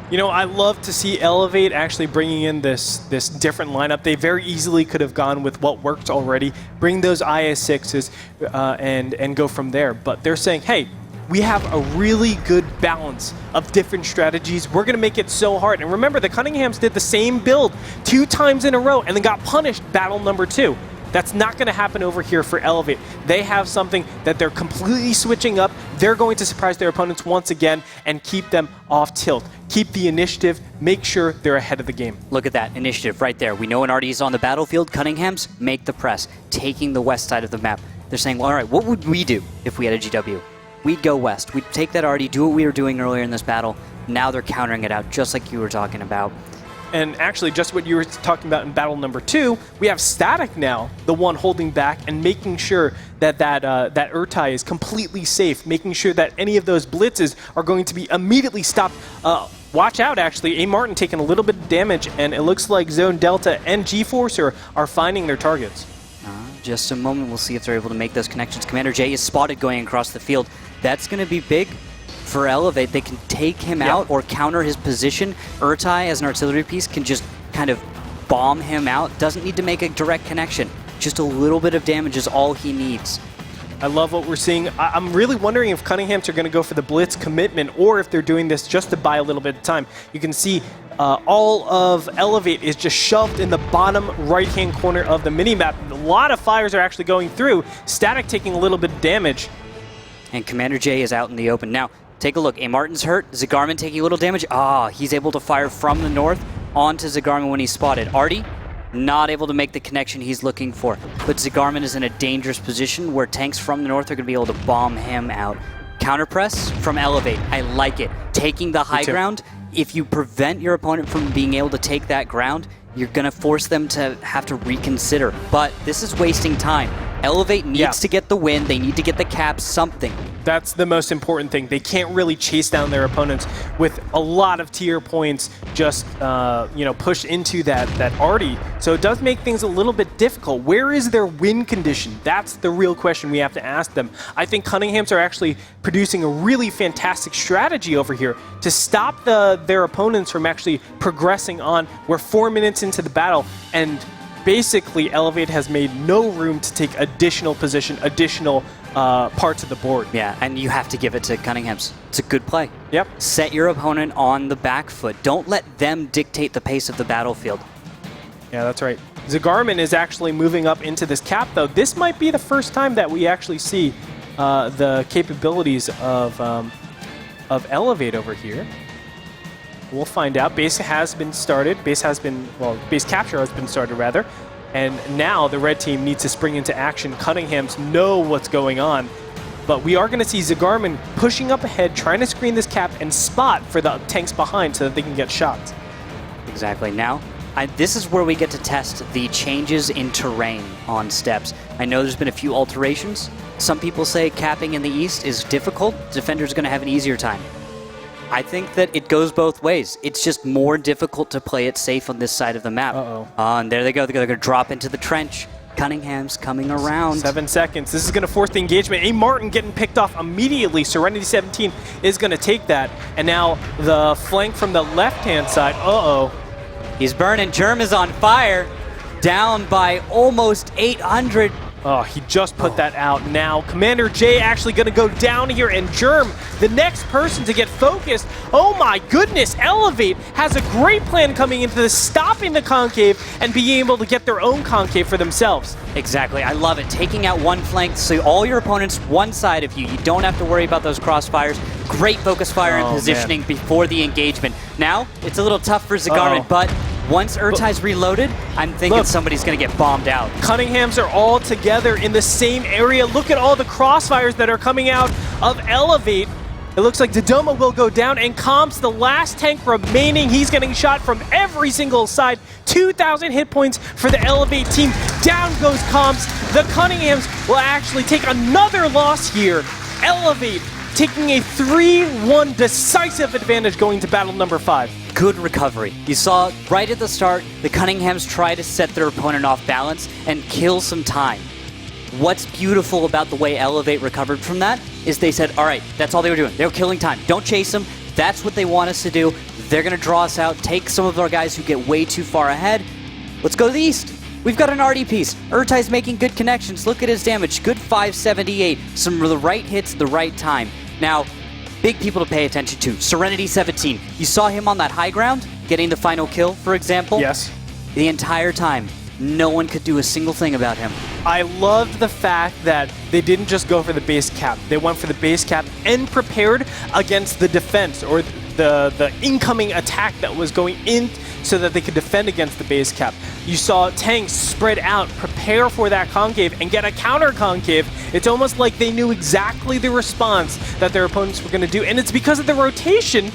You know, I love to see eLevate actually bringing in this different lineup. They very easily could have gone with what worked already, bring those IS-6s and go from there. But they're saying, hey, we have a really good balance of different strategies. We're going to make it so hard. And remember, the Cunninghams did the same build 2 times in a row and then got punished battle number 2. That's not going to happen over here for eLevate. They have something that they're completely switching up. They're going to surprise their opponents once again and keep them off tilt. Keep the initiative. Make sure they're ahead of the game. Look at that initiative right there. We know an Artie is on the battlefield. Cunninghams make the press, taking the west side of the map. They're saying, well, all right, what would we do if we had a GW? We'd go west. We'd take that Artie, do what we were doing earlier in this battle. Now they're countering it out, just like you were talking about. And actually, just what you were talking about in battle number 2, we have Static now, the one holding back and making sure that that Urtai is completely safe, making sure that any of those blitzes are going to be immediately stopped. Watch out, actually. A. Martin taking a little bit of damage, and it looks like Zone Delta and G-Forcer are finding their targets. Just a moment, we'll see if they're able to make those connections. Commander J is spotted going across the field. That's going to be big for eLevate. They can take him out or counter his position. Urtai, as an artillery piece, can just kind of bomb him out. Doesn't need to make a direct connection. Just a little bit of damage is all he needs. I love what we're seeing. I'm really wondering if Cunninghams are going to go for the blitz commitment or if they're doing this just to buy a little bit of time. You can see all of eLevate is just shoved in the bottom right-hand corner of the minimap. A lot of fires are actually going through. Static taking a little bit of damage. And Commander J is out in the open. Now, take a look. A. Martin's hurt. Zagarman taking a little damage. He's able to fire from the north onto Zagarman when he's spotted. Artie, not able to make the connection he's looking for. But Zagarman is in a dangerous position where tanks from the north are going to be able to bomb him out. Counter press from eLevate. I like it. Taking the high ground. If you prevent your opponent from being able to take that ground, you're going to force them to have to reconsider. But this is wasting time. eLevate needs to get the win. They need to get the cap, something. That's the most important thing. They can't really chase down their opponents with a lot of tier points just pushed into that Artie. So it does make things a little bit difficult. Where is their win condition? That's the real question we have to ask them. I think Cunninghams are actually producing a really fantastic strategy over here to stop their opponents from actually progressing on. We're 4 minutes into the battle, and basically eLevate has made no room to take additional position, additional parts of the board. Yeah, and you have to give it to Cunninghams. It's a good play. Yep. Set your opponent on the back foot. Don't let them dictate the pace of the battlefield. Yeah, that's right. Zagarman is actually moving up into this cap, though. This might be the first time that we actually see the capabilities of eLevate over here. We'll find out. Base has been started. Base capture has been started, rather. And now the red team needs to spring into action. Cunninghams know what's going on. But we are going to see Zagarman pushing up ahead, trying to screen this cap and spot for the tanks behind so that they can get shots. Exactly. Now, This is where we get to test the changes in terrain on steps. I know there's been a few alterations. Some people say capping in the east is difficult. Defenders are going to have an easier time. I think that it goes both ways. It's just more difficult to play it safe on this side of the map. And there they go. They're going to drop into the trench. Cunninghams coming around. 7 seconds. This is going to force the engagement. A Martin getting picked off immediately. Serenity 17 is going to take that. And now the flank from the left-hand side. He's burning. Germ is on fire. Down by almost 800. Oh, he just put that out now. Commander J actually going to go down here, and Germ, the next person to get focused. Oh my goodness, eLevate has a great plan coming into this, stopping the concave and being able to get their own concave for themselves. Exactly, I love it. Taking out one flank, so all your opponents one side of you. You don't have to worry about those crossfires. Great focus fire and positioning before the engagement. Now, it's a little tough for Zagarman, but once Urtai's reloaded, I'm thinking somebody's going to get bombed out. Cunninghams are all together in the same area. Look at all the crossfires that are coming out of eLevate. It looks like Dodoma will go down, and Comps, the last tank remaining. He's getting shot from every single side. 2,000 hit points for the eLevate team. Down goes Comps. The Cunninghams will actually take another loss here. eLevate taking a 3-1 decisive advantage going to battle number 5. Good recovery. You saw right at the start, the Cunninghams try to set their opponent off balance and kill some time. What's beautiful about the way eLevate recovered from that is they said, all right, that's all they were doing. They were killing time. Don't chase them. That's what they want us to do. They're going to draw us out, take some of our guys who get way too far ahead. Let's go to the east. We've got an RD piece. Urtai's making good connections. Look at his damage. Good 578. Some of the right hits at the right time. Now, big people to pay attention to. Serenity 17. You saw him on that high ground, getting the final kill, for example? Yes. The entire time, no one could do a single thing about him. I loved the fact that they didn't just go for the base cap. They went for the base cap and prepared against the defense or the incoming attack that was going in so that they could defend against the base cap. You saw tanks spread out, prepare for that concave, and get a counter concave. It's almost like they knew exactly the response that their opponents were going to do, and it's because of the rotation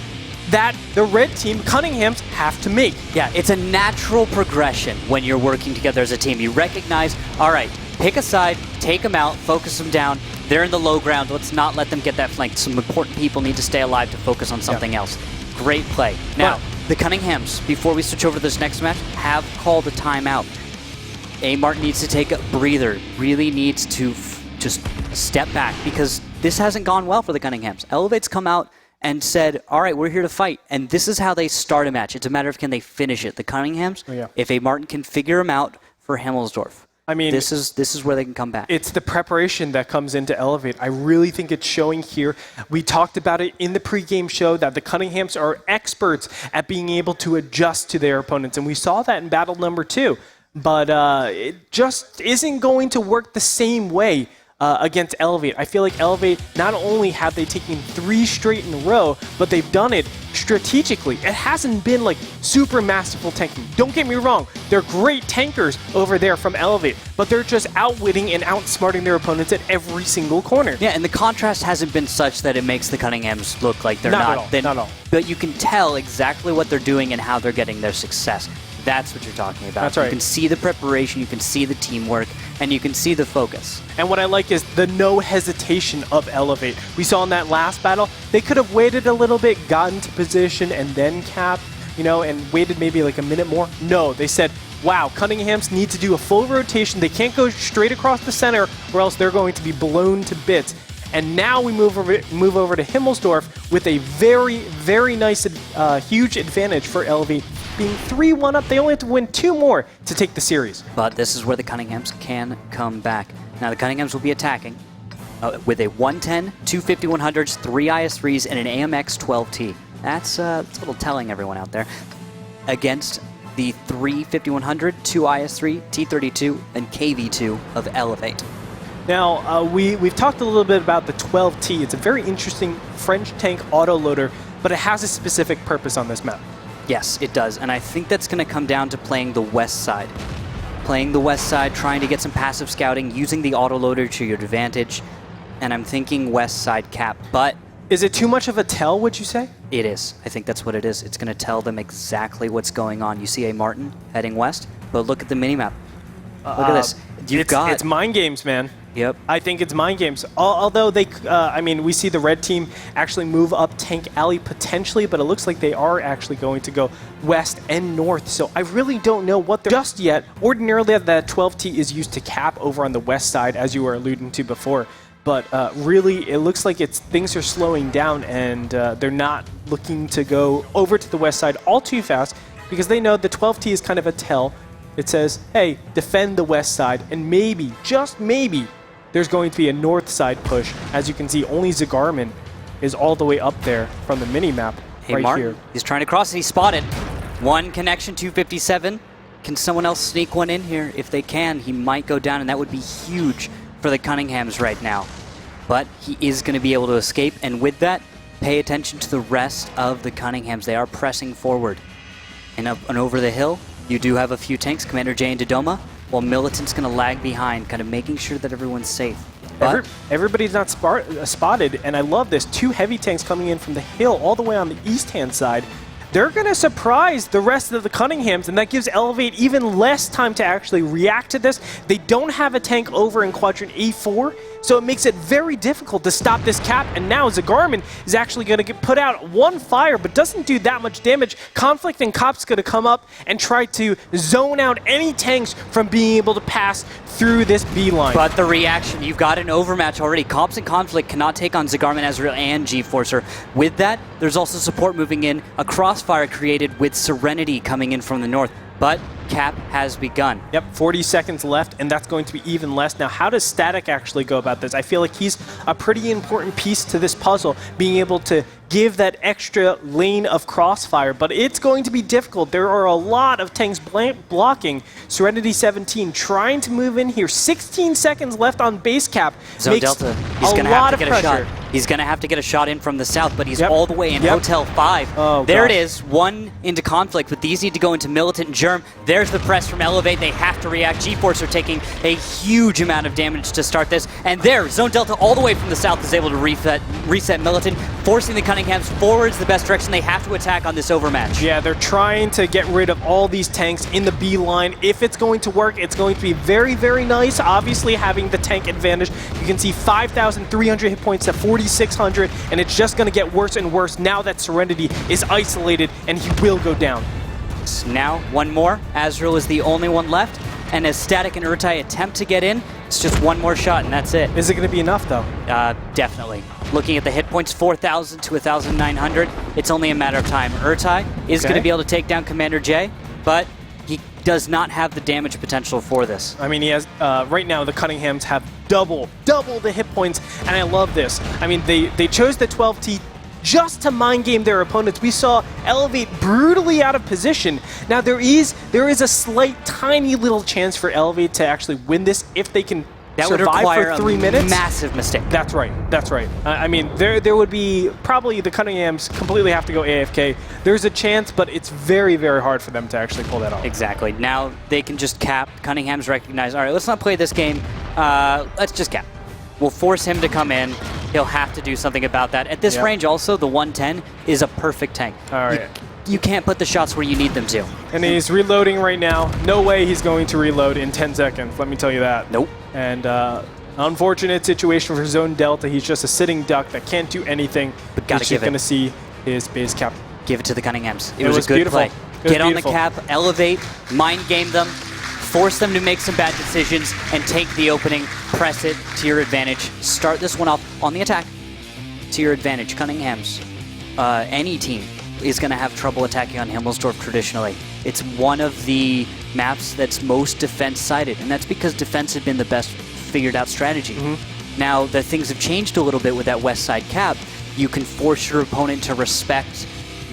that the red team, Cunninghams, have to make. Yeah, it's a natural progression when you're working together as a team. You recognize, all right, pick a side, take them out, focus them down. They're in the low ground. Let's not let them get that flank. Some important people need to stay alive to focus on something else. Great play. Now, the Cunninghams, before we switch over to this next match, have called a timeout. A-Mart needs to take a breather, really needs to just step back because this hasn't gone well for the Cunninghams. eLevate's come out and said, all right, we're here to fight. And this is how they start a match. It's a matter of can they finish it. The Cunninghams, if A-Martin can figure them out for Himmelsdorf, I mean, this is where they can come back. It's the preparation that comes into eLevate. I really think it's showing here. We talked about it in the pregame show that the Cunninghams are experts at being able to adjust to their opponents, and we saw that in battle number 2. But it just isn't going to work the same way against eLevate. I feel like eLevate, not only have they taken 3 straight in a row, but they've done it strategically. It hasn't been like super masterful tanking. Don't get me wrong, they're great tankers over there from eLevate, but they're just outwitting and outsmarting their opponents at every single corner. Yeah, and the contrast hasn't been such that it makes the Cunninghams look like they're not. Not at all. But you can tell exactly what they're doing and how they're getting their success. That's what you're talking about. That's right. You can see the preparation, you can see the teamwork, and you can see the focus. And what I like is the no hesitation of eLevate. We saw in that last battle, they could have waited a little bit, gotten to position, and then cap, and waited maybe like a minute more. No, they said, wow, Cunninghams need to do a full rotation. They can't go straight across the center or else they're going to be blown to bits. And now we move over to Himmelsdorf with a very, very nice, huge advantage for eLevate. Being 3-1 up, they only have to win 2 more to take the series. But this is where the Cunninghams can come back. Now the Cunninghams will be attacking with a 110, 2 5100s, 3 IS-3s, and an AMX 12T. That's a little telling, everyone out there. Against the 3 5100, 2 IS-3, T32, and KV2 of eLevate. Now, we've talked a little bit about the 12T. It's a very interesting French tank autoloader, but it has a specific purpose on this map. Yes, it does, and I think that's going to come down to playing the west side. Playing the west side, trying to get some passive scouting, using the autoloader to your advantage, and I'm thinking west side cap. But Is it too much of a tell, would you say? It is. I think that's what it is. It's going to tell them exactly what's going on. You see a Martin heading west, but look at the minimap. Look at this. It's mind games, man. Yep. I think it's mind games. Although they, I mean, we see the red team actually move up Tank Alley potentially, but it looks like they are actually going to go west and north. So I really don't know what they're just yet. Ordinarily, that 12T is used to cap over on the west side, as you were alluding to before. But really, it looks like things are slowing down, and they're not looking to go over to the west side all too fast because they know the 12T is kind of a tell. It says, hey, defend the west side, and maybe, just maybe, there's going to be a north side push. As you can see, only Zagarman is all the way up there from the mini-map right Martin, here. He's trying to cross it. He's spotted. One connection, 257. Can someone else sneak one in here? If they can, he might go down, and that would be huge for the Cunninghams right now. But he is going to be able to escape, and with that, pay attention to the rest of the Cunninghams. They are pressing forward. And up and over the hill, you do have a few tanks, Commander J and Dodoma, while Militant's going to lag behind, kind of making sure that everyone's safe. But Everybody's not spotted, and I love this. 2 heavy tanks coming in from the hill all the way on the east-hand side. They're going to surprise the rest of the Cunninghams, and that gives eLevate even less time to actually react to this. They don't have a tank over in quadrant A4, so it makes it very difficult to stop this cap, and now Zagarman is actually going to get put out one fire, but doesn't do that much damage. Conflict and Cop's going to come up and try to zone out any tanks from being able to pass through this beeline. But the reaction, you've got an overmatch already. Cops and Conflict cannot take on Zagarman, Ezreal, and G-Forcer. With that, there's also support moving in, a crossfire created with Serenity coming in from the north. But cap has begun. Yep, 40 seconds left, and that's going to be even less. Now, how does Static actually go about this? I feel like he's a pretty important piece to this puzzle, being able to give that extra lane of crossfire, but it's going to be difficult. There are a lot of tanks blocking. Serenity 17 trying to move in here. 16 seconds left on base cap. Zone Delta, he's going to have to get a shot. He's going to have to get a shot in from the south, but he's all the way in Hotel 5. Oh, there gosh. it is, one into Conflict, but these need to go into Militant and Germ. There's the press from eLevate. They have to react. G-Force are taking a huge amount of damage to start this, and there, Zone Delta all the way from the south is able to reset Militant, forcing the Cunninghams forwards the best direction. They have to attack on this overmatch. Yeah, they're trying to get rid of all these tanks in the beeline. If it's going to work, it's going to be very, very nice. Obviously, having the tank advantage. You can see 5,300 hit points to 4,600, and it's just going to get worse and worse now that Serenity is isolated, and he will go down. Now, one more. Azrael is the only one left, and as Static and Urtai attempt to get in, it's just one more shot, and that's it. Is it going to be enough, though? Definitely. Looking at the hit points, 4,000 to 1,900. It's only a matter of time. Urtai is going to be able to take down Commander J, but he does not have the damage potential for this. I mean, he has, right now, the Cunninghams have double the hit points, and I love this. I mean, they chose the 12T just to mind game their opponents. We saw eLevate brutally out of position. Now, there is a slight, tiny little chance for eLevate to actually win this if they can that would survive require for 3 minutes. Massive mistake. That's right. That's right. I mean, there would be probably the Cunninghams completely have to go AFK. There's a chance, but it's very, very hard for them to actually pull that off. Exactly. Now they can just cap. Cunningham's recognize, all right, let's not play this game. Let's just cap. We'll force him to come in. He'll have to do something about that. At this range, also, the 110 is a perfect tank. All right. You can't put the shots where you need them to. And he's reloading right now. No way he's going to reload in 10 seconds, let me tell you that. Nope. And unfortunate situation for Zone Delta. He's just a sitting duck that can't do anything. But gotta he's give just going to see his base cap. Give it to the Cunninghams. It was a good beautiful. play. Get on the cap, eLevate, mind game them, force them to make some bad decisions, and take the opening, press it to your advantage. Start this one off on the attack to your advantage. Cunninghams, any team is going to have trouble attacking on Himmelsdorf traditionally. It's one of the maps that's most defense-sided, and that's because defense had been the best figured-out strategy. Now that things have changed a little bit with that west side cap, you can force your opponent to respect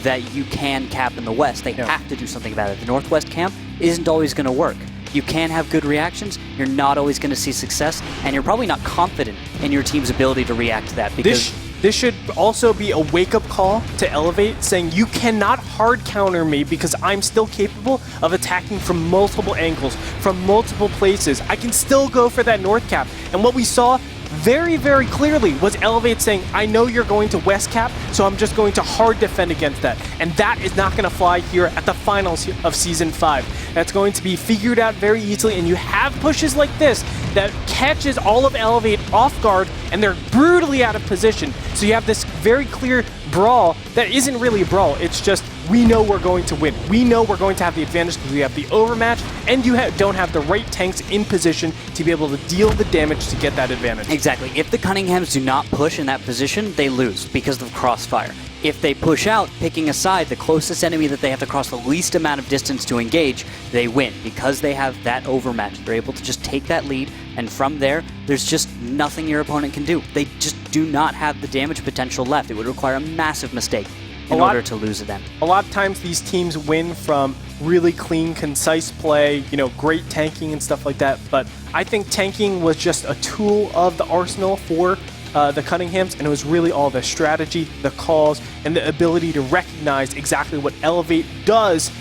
that you can cap in the west. They have to do something about it. The northwest camp isn't always going to work. You can have good reactions, you're not always going to see success, and you're probably not confident in your team's ability to react to that. Because This should also be a wake-up call to eLevate, saying you cannot hard counter me because I'm still capable of attacking from multiple angles, from multiple places. I can still go for that north cap. And what we saw very, very clearly was eLevate saying, I know you're going to West Cap, so I'm just going to hard defend against that. And that is not going to fly here at the finals of Season 5. That's going to be figured out very easily, and you have pushes like this that catches all of eLevate off guard, and they're brutally out of position. So you have this very clear brawl that isn't really a brawl. It's just, we know we're going to win. We know we're going to have the advantage because we have the overmatch, and you don't have the right tanks in position to be able to deal the damage to get that advantage. Exactly. If the Cunninghams do not push in that position, they lose because of crossfire. If they push out, picking aside the closest enemy that they have to cross the least amount of distance to engage, they win because they have that overmatch. They're able to just take that lead, and from there, there's just nothing your opponent can do. They just do not have the damage potential left. It would require a massive mistake in order to lose to them. A lot of times these teams win from really clean, concise play, great tanking and stuff like that, but I think tanking was just a tool of the arsenal for the Cunninghams, and it was really all the strategy, the calls, and the ability to recognize exactly what eLevate does.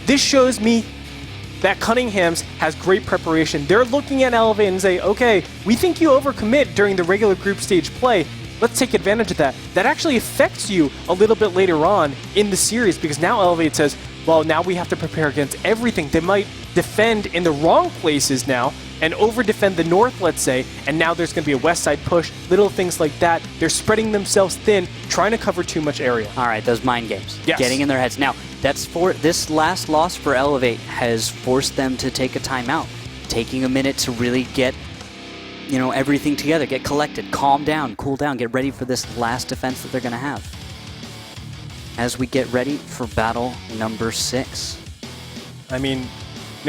This shows me that Cunninghams has great preparation. They're looking at eLevate and say, okay, we think you overcommit during the regular group stage play. Let's take advantage of that. That actually affects you a little bit later on in the series, because now eLevate says, well, now we have to prepare against everything. They might defend in the wrong places now and over-defend the north, let's say, and now there's going to be a west side push, little things like that. They're spreading themselves thin, trying to cover too much area. All right, those mind games. Yes. Getting in their heads. Now, that's for this last loss for eLevate has forced them to take a timeout, taking a minute to really get everything together, get collected, calm down, cool down, get ready for this last defense that they're going to have. As we get ready for battle number 6. I mean,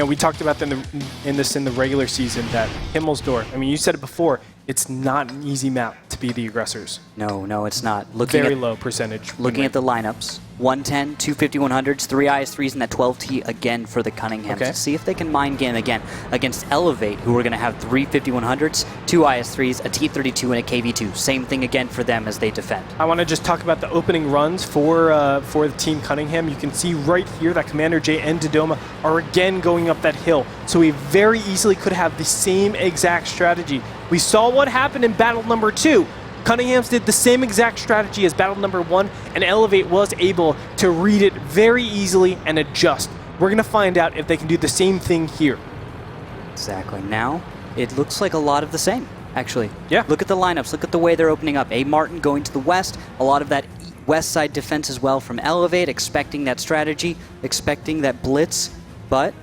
we talked about them in the regular season, that Himmelsdorf, I mean, you said it before, it's not an easy map to be the aggressors. No, it's not. Very low percentage. Looking at the lineups, 110, 250, 100s, 3 IS3s, and that 12T again for the Cunninghams. Okay. See if they can mind game again against eLevate, who are going to have 3 5100s, 2 IS3s, a T32, and a KV2. Same thing again for them as they defend. I want to just talk about the opening runs for the Team Cunningham. You can see right here that Commander J and Dodoma are again going up that hill. So we very easily could have the same exact strategy. We saw what happened in battle number 2. Cunninghams did the same exact strategy as battle number 1, and eLevate was able to read it very easily and adjust. We're going to find out if they can do the same thing here. Exactly. Now, it looks like a lot of the same, actually. Yeah. Look at the lineups. Look at the way they're opening up. A. Martin going to the west. A lot of that west side defense as well from eLevate, expecting that strategy, expecting that blitz, but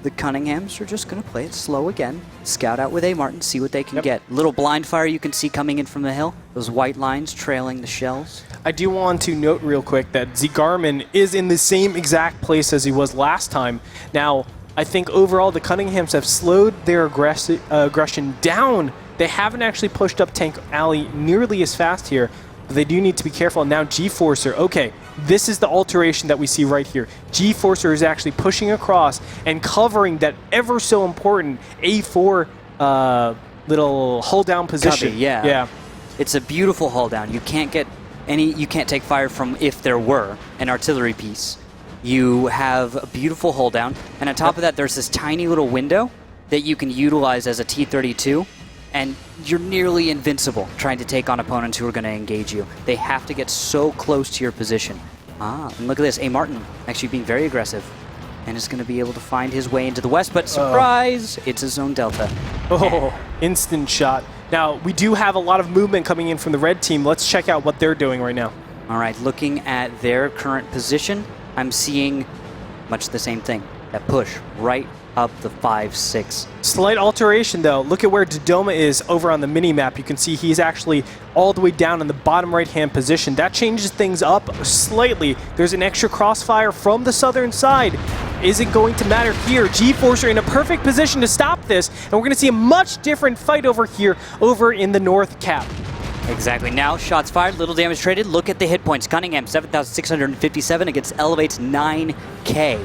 the Cunninghams are just going to play it slow again. Scout out with A. Martin, see what they can get. Little blind fire you can see coming in from the hill. Those white lines trailing the shells. I do want to note real quick that Zigarman is in the same exact place as he was last time. Now, I think overall the Cunninghams have slowed their aggression down. They haven't actually pushed up Tank Alley nearly as fast here, but they do need to be careful. Now G-Forcer, okay, this is the alteration that we see right here. G-Forcer is actually pushing across and covering that ever so important A4 little hull down position. Cubby, yeah. It's a beautiful hull down. You can't take fire from if there were an artillery piece. You have a beautiful hull down, and on top of that, there's this tiny little window that you can utilize as a T-32, and you're nearly invincible trying to take on opponents who are going to engage you. They have to get so close to your position. And look at this, A. Martin actually being very aggressive, and is going to be able to find his way into the west, but surprise, it's his own Delta. Oh, instant shot. Now, we do have a lot of movement coming in from the red team. Let's check out what they're doing right now. All right, looking at their current position, I'm seeing much the same thing. That push right up the 5-6. Slight alteration, though. Look at where Dodoma is over on the mini-map. You can see he's actually all the way down in the bottom right-hand position. That changes things up slightly. There's an extra crossfire from the southern side. Is it going to matter here? G-Forcer in a perfect position to stop this, and we're going to see a much different fight over here, over in the north cap. Exactly. Now, shots fired, little damage traded. Look at the hit points. Cunningham, 7,657 against eLevate's 9K.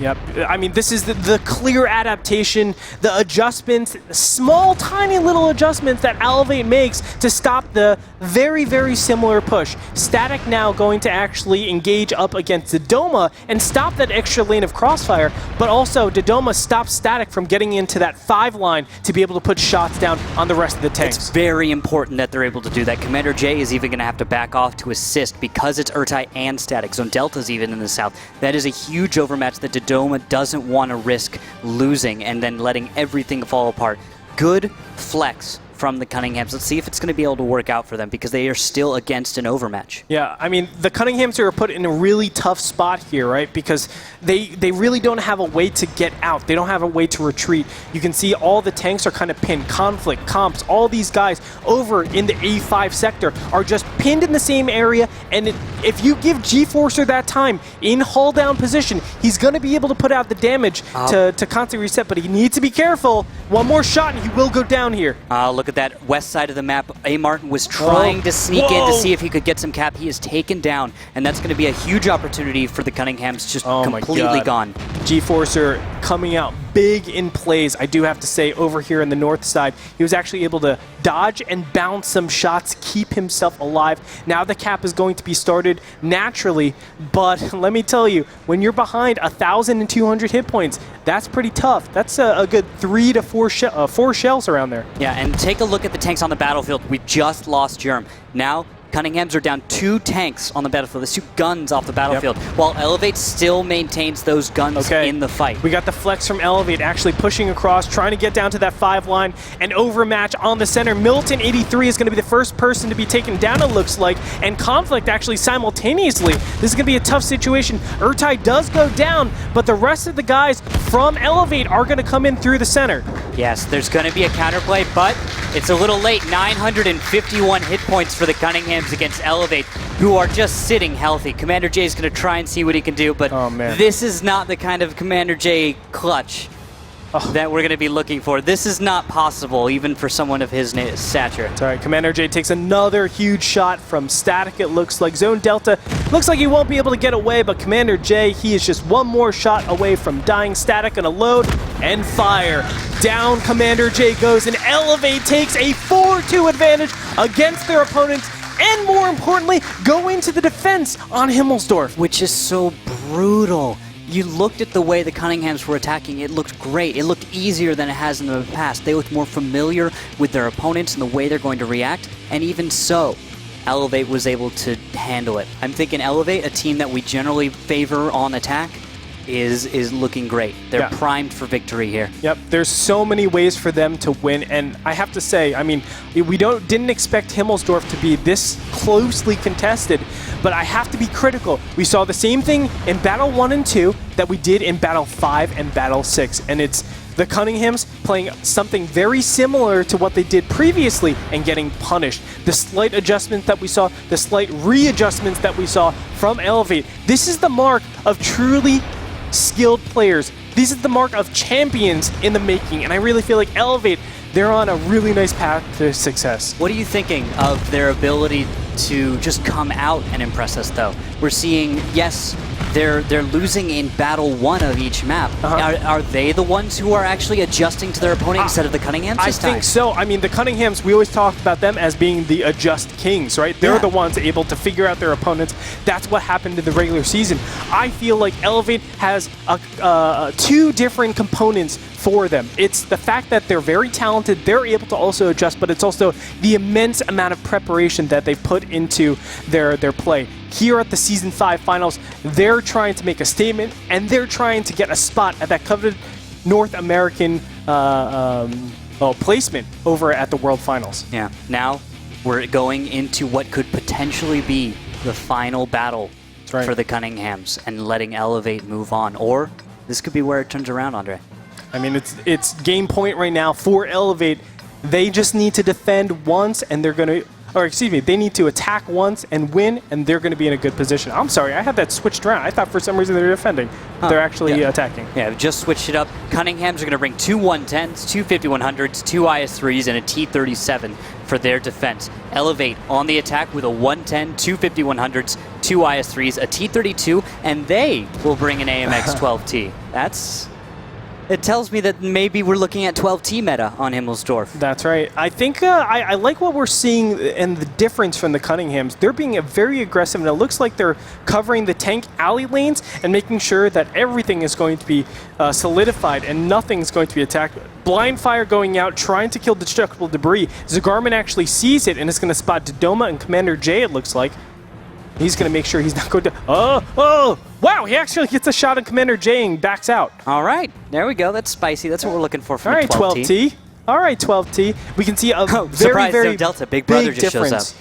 Yep. I mean, this is the clear adaptation, the adjustments, small, tiny little adjustments that eLevate makes to stop the very, very similar push. Static now going to actually engage up against Dodoma and stop that extra lane of Crossfire, but also Dodoma stops Static from getting into that 5 line to be able to put shots down on the rest of the tanks. It's very important that they're able to do that. Commander J is even going to have to back off to assist because it's Urtai and Static. Zone Delta's even in the south. That is a huge overmatch that Dodoma doesn't want to risk losing and then letting everything fall apart. Good flex from the Cunninghams. Let's see if it's going to be able to work out for them because they are still against an overmatch. Yeah, I mean, the Cunninghams are put in a really tough spot here, right? Because they really don't have a way to get out. They don't have a way to retreat. You can see all the tanks are kind of pinned. Conflict, Comps, all these guys over in the A5 sector are just pinned in the same area, and if you give G-Forcer that time in hull down position, he's going to be able to put out the damage to constantly reset, but he needs to be careful. One more shot and he will go down here. Look at that west side of the map. A. Martin was trying to sneak in to see if he could get some cap. He is taken down, and that's going to be a huge opportunity for the Cunninghams, just completely gone. G-Forcer coming out big in plays, I do have to say, over here in the north side. He was actually able to dodge and bounce some shots, keep himself alive. Now the cap is going to be started naturally, but let me tell you, when you're behind 1,200 hit points, that's pretty tough. That's a good 3 to 4 shells around there. Yeah, and take a look at the tanks on the battlefield. We just lost Germ. Now Cunninghams are down 2 tanks on the battlefield. There's 2 guns off the battlefield, while eLevate still maintains those guns in the fight. We got the flex from eLevate actually pushing across, trying to get down to that 5 line. An overmatch on the center. Milton 83 is going to be the first person to be taken down, it looks like, and Conflict actually simultaneously. This is going to be a tough situation. Urtai does go down, but the rest of the guys from eLevate are going to come in through the center. Yes, there's going to be a counterplay, but it's a little late. 951 hit points for the Cunninghams against eLevate, who are just sitting healthy. Commander J is going to try and see what he can do, but this is not the kind of Commander J clutch that we're going to be looking for. This is not possible, even for someone of his stature. It's all right. Commander J takes another huge shot from Static, it looks like. Zone Delta looks like he won't be able to get away, but Commander J, he is just one more shot away from dying. Static gonna load and fire. Down Commander J goes, and eLevate takes a 4-2 advantage against their opponents, and more importantly, go into the defense on Himmelsdorf. Which is so brutal. You looked at the way the Cunninghams were attacking, it looked great. It looked easier than it has in the past. They looked more familiar with their opponents and the way they're going to react, and even so, eLevate was able to handle it. I'm thinking eLevate, a team that we generally favor on attack, is looking great. They're primed for victory here. Yep, there's so many ways for them to win, and I have to say, I mean, we didn't expect Himmelsdorf to be this closely contested, but I have to be critical. We saw the same thing in Battle 1 and 2 that we did in Battle 5 and Battle 6, and it's the Cunninghams playing something very similar to what they did previously and getting punished. The slight adjustments that we saw, the slight readjustments that we saw from eLevate, this is the mark of truly skilled players. This is the mark of champions in the making, and I really feel like eLevate, they're on a really nice path to success. What are you thinking of their ability to just come out and impress us, though? We're seeing, yes, they're losing in Battle 1 of each map. Are they the ones who are actually adjusting to their opponent instead of the Cunninghams this time? I think so. I mean, the Cunninghams, we always talked about them as being the adjust kings, right? They're the ones able to figure out their opponents. That's what happened in the regular season. I feel like eLevate has 2 different components for them. It's the fact that they're very talented, they're able to also adjust, but it's also the immense amount of preparation that they put into their play. Here at the Season 5 Finals, they're trying to make a statement, and they're trying to get a spot at that coveted North American placement over at the World Finals. Yeah, now we're going into what could potentially be the final battle for the Cunninghams and letting eLevate move on. Or this could be where it turns around, Andre. I mean, it's game point right now for eLevate. They just need to defend once, and they're going to, or excuse me, they need to attack once and win, and they're going to be in a good position. I'm sorry, I had that switched around. I thought for some reason they were defending. They're actually attacking. Yeah, just switched it up. Cunninghams are going to bring 2 110s, 2 5100s, 2 IS3s, and a T37 for their defense. eLevate on the attack with a 110, two 5100s, two IS-3s, a T-32, and they will bring an AMX 12T. It tells me that maybe we're looking at 12T meta on Himmelsdorf. That's right. I think I like what we're seeing and the difference from the Cunninghams. They're being very aggressive, and it looks like they're covering the tank alley lanes and making sure that everything is going to be solidified and nothing's going to be attacked. Blind fire going out, trying to kill destructible debris. Zagarman actually sees it and is going to spot Dodoma and Commander J, it looks like. He's going to make sure he's not going to... Oh! Wow, he actually gets a shot on Commander J and backs out. All right, there we go. That's spicy. That's what we're looking for from All right, 12T. 12T. All right, 12T. We can see a Surprise, very Delta. Big Brother just shows difference.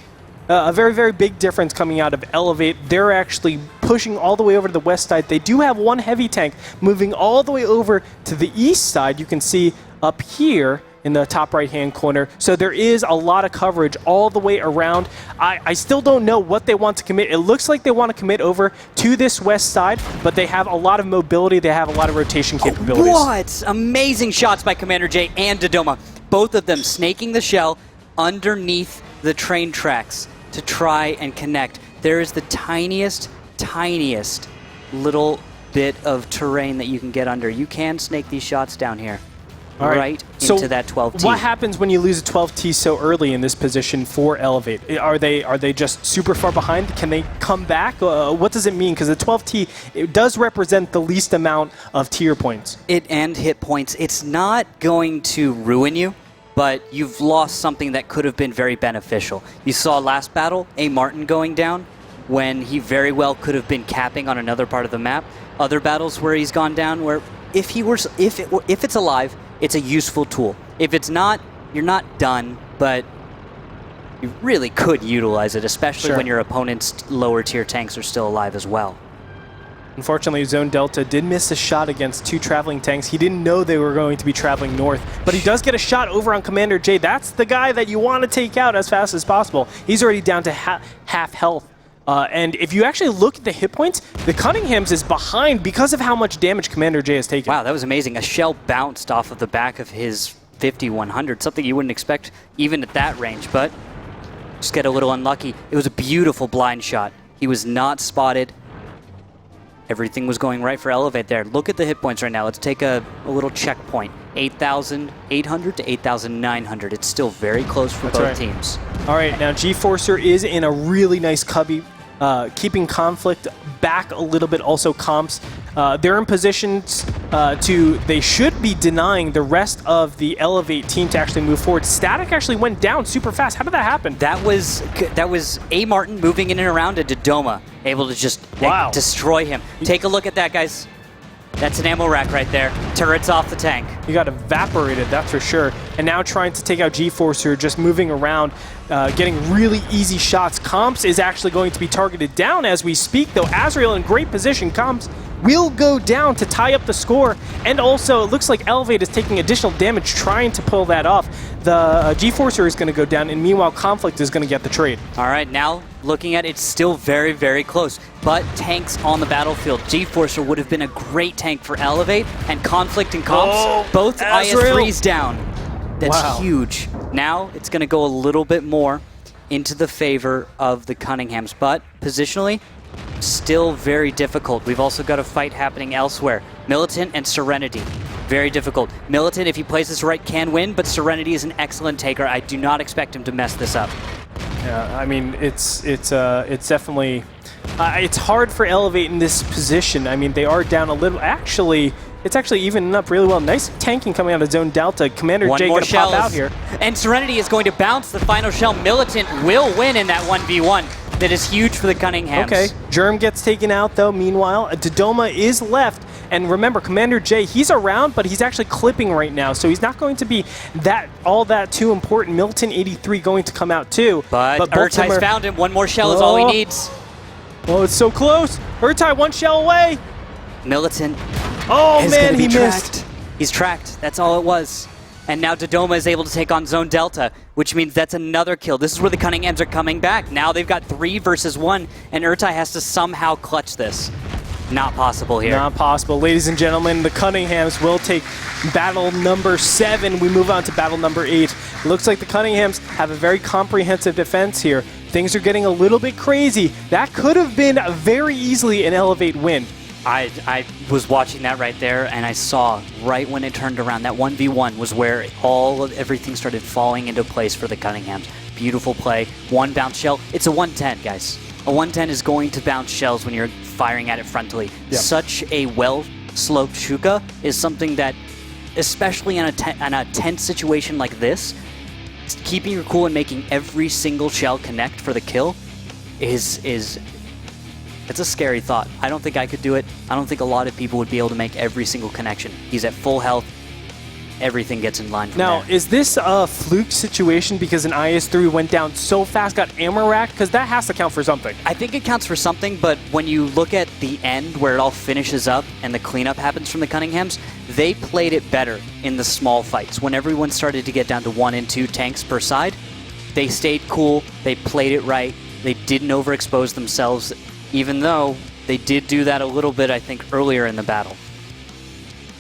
A very big difference coming out of eLevate. They're actually pushing all the way over to the west side. They do have one heavy tank moving all the way over to the east side. You can see up here in the top right-hand corner. So there is a lot of coverage all the way around. I still don't know what they want to commit. It looks like they want to commit over to this west side, but they have a lot of mobility. They have a lot of rotation capabilities. What? Amazing shots by Commander J and Dodoma. Both of them snaking the shell underneath the train tracks to try and connect. There is the tiniest little bit of terrain that you can get under. You can snake these shots down here. All right into that 12T. What happens when you lose a 12T so early in this position for eLevate? Are they just super far behind? Can they come back? What does it mean? Because the 12T, it does represent the least amount of tier points. And hit points. It's not going to ruin you, but you've lost something that could have been very beneficial. You saw last battle, A. Martin going down when he very well could have been capping on another part of the map. Other battles where he's gone down where if it's alive, it's a useful tool. If it's not, you're not done, but you really could utilize it, especially when your opponent's lower tier tanks are still alive as well. Unfortunately, Zone Delta did miss a shot against two traveling tanks. He didn't know they were going to be traveling north, but he does get a shot over on Commander J. That's the guy that you want to take out as fast as possible. He's already down to half health. And if you actually look at the hit points, the Cunninghams is behind because of how much damage Commander J has taken. Wow, that was amazing. A shell bounced off of the back of his 5100, something you wouldn't expect even at that range, but just get a little unlucky. It was a beautiful blind shot. He was not spotted. Everything was going right for eLevate there. Look at the hit points right now. Let's take a little checkpoint. 8,800 to 8,900. It's still very close for both teams. All right, now G-Forcer is in a really nice cubby, keeping Conflict back a little bit. Also, Comps, they're in positions they should be denying the rest of the eLevate team to actually move forward. Static actually went down super fast. How did that happen? That was A. Martin moving in and around, and Dodoma able to just destroy him. Take a look at that, guys. That's an ammo rack right there. Turrets off the tank. He got evaporated, that's for sure. And now trying to take out G-Forcer, just moving around, getting really easy shots. Comps is actually going to be targeted down as we speak, though. Azrael in great position. Comps will go down to tie up the score. And also, it looks like eLevate is taking additional damage trying to pull that off. The G-Forcer is going to go down, and meanwhile, Conflict is going to get the trade. All right, now looking at it, it's still very close. But tanks on the battlefield. G-Forcer would have been a great tank for eLevate, and Conflict and Comps, both IS-3s down. That's huge. Now it's going to go a little bit more into the favor of the Cunninghams, but positionally, still very difficult. We've also got a fight happening elsewhere. Militant and Serenity. Very difficult. Militant, if he plays this right, can win, but Serenity is an excellent taker. I do not expect him to mess this up. Yeah, I mean, it's definitely... it's hard for eLevate in this position. I mean, they are down a little. Actually, it's actually evening up really well. Nice tanking coming out of Zone Delta. Commander J going to pop out here. And Serenity is going to bounce the final shell. Militant will win in that 1v1. That is huge for the Cunninghams. Okay, Germ gets taken out, though. Meanwhile, Dodoma is left. And remember, Commander J, he's around, but he's actually clipping right now, so he's not going to be all that too important. Milton 83 going to come out, too. But Urtai's found him. One more shell is all he needs. Oh, it's so close. Urtai, one shell away. Militant. Oh, man, he missed. He's tracked. That's all it was. And now Dodoma is able to take on Zone Delta, which means that's another kill. This is where the Cunninghams are coming back. Now they've got 3 versus 1, and Urtai has to somehow clutch this. Not possible here. Not possible. Ladies and gentlemen, the Cunninghams will take battle number 7. We move on to battle number 8. Looks like the Cunninghams have a very comprehensive defense here. Things are getting a little bit crazy. That could have been very easily an eLevate win. I was watching that right there, and I saw right when it turned around, that 1v1 was where everything started falling into place for the Cunninghams. Beautiful play, one bounce shell. It's a 110, guys. A 110 is going to bounce shells when you're firing at it frontally. Yep. Such a well-sloped Shuka is something that, especially in a tense situation like this, keeping your cool and making every single shell connect for the kill it's a scary thought. I don't think I could do it. I don't think a lot of people would be able to make every single connection. He's at full health. Everything gets in line from now, there. Is this a fluke situation because an IS-3 went down so fast, got ammo racked? Because that has to count for something. I think it counts for something, but when you look at the end where it all finishes up and the cleanup happens from the Cunninghams, they played it better in the small fights. When everyone started to get down to 1 and 2 tanks per side, they stayed cool, they played it right, they didn't overexpose themselves, even though they did do that a little bit, I think, earlier in the battle.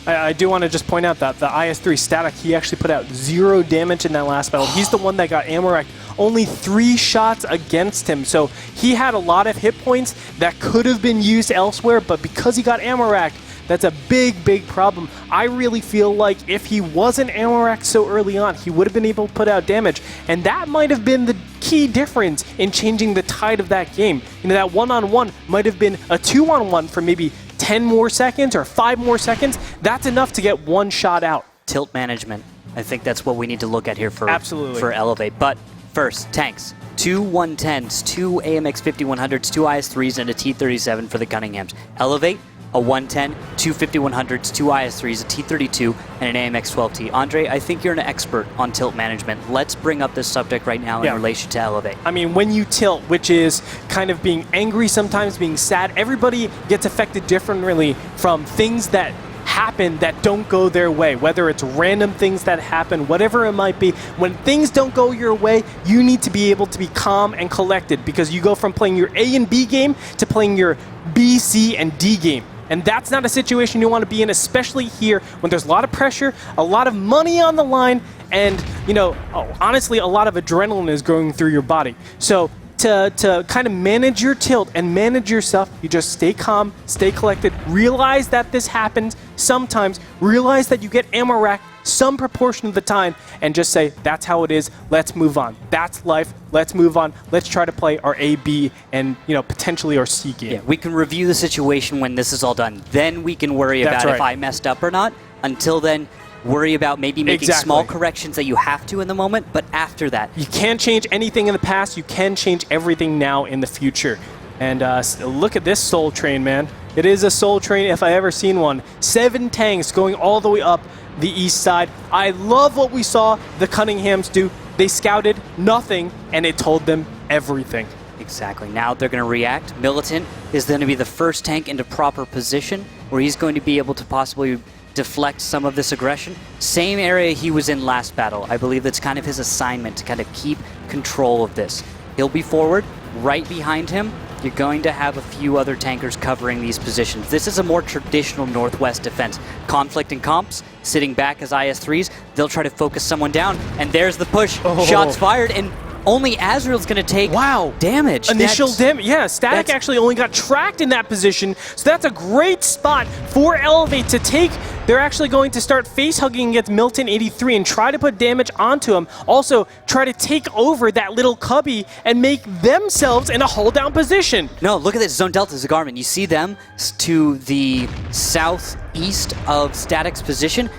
I do want to just point out that the IS-3 Static, he actually put out 0 damage in that last battle. He's the one that got ammo racked. Only 3 shots against him. So he had a lot of hit points that could have been used elsewhere, but because he got ammo racked, that's a big, big problem. I really feel like if he wasn't ammo racked so early on, he would have been able to put out damage. And that might have been the key difference in changing the tide of that game. You know, that one-on-one might have been a 2-on-1 for maybe 10 more seconds or 5 more seconds. That's enough to get 1 shot out. Tilt management. I think that's what we need to look at here for eLevate. But first, tanks. 2 110s, 2 AMX 5100s, 2 IS-3s, and a T-37 for the Cunninghams. eLevate, a 110, 2 5100s, 2 IS-3s, a T-32, and an AMX 12T. Andre, I think you're an expert on tilt management. Let's bring up this subject right now in relation to eLevate. I mean, when you tilt, which is kind of being angry, sometimes being sad, everybody gets affected differently from things that happen that don't go their way, whether it's random things that happen, whatever it might be. When things don't go your way, you need to be able to be calm and collected because you go from playing your A and B game to playing your B, C, and D game. And that's not a situation you want to be in, especially here when there's a lot of pressure, a lot of money on the line, and, you know, honestly, a lot of adrenaline is going through your body. So to kind of manage your tilt and manage yourself, you just stay calm, stay collected, realize that this happens sometimes, realize that you get ammo racked some proportion of the time, and just say, that's how it is, let's move on. That's life, let's move on. Let's try to play our A, B, and, you know, potentially our C game. Yeah, we can review the situation when this is all done. Then we can worry about if I messed up or not. Until then, worry about maybe making small corrections that you have to in the moment, but after that. You can't change anything in the past, you can change everything now in the future. And look at this Soul Train, man. It is a Soul Train if I ever seen one. 7 tanks going all the way up the east side. I love what we saw the Cunninghams do. They scouted nothing, and it told them everything. Exactly. Now they're going to react. Militant is going to be the first tank into proper position, where he's going to be able to possibly deflect some of this aggression. Same area he was in last battle. I believe that's kind of his assignment to kind of keep control of this. He'll be forward. Right behind him, you're going to have a few other tankers covering these positions. This is a more traditional Northwest defense. Conflict and comps, sitting back as IS-3s. They'll try to focus someone down, and there's the push. Shots fired, and only Azrael's going to take damage. Initial damage. Yeah, Static actually only got tracked in that position, so that's a great spot for eLevate to take. They're actually going to start face-hugging against Milton 83 and try to put damage onto him. Also, try to take over that little cubby and make themselves in a hold-down position. No, look at this. Zone Delta, Zagarman. You see them to the southeast of Static's position?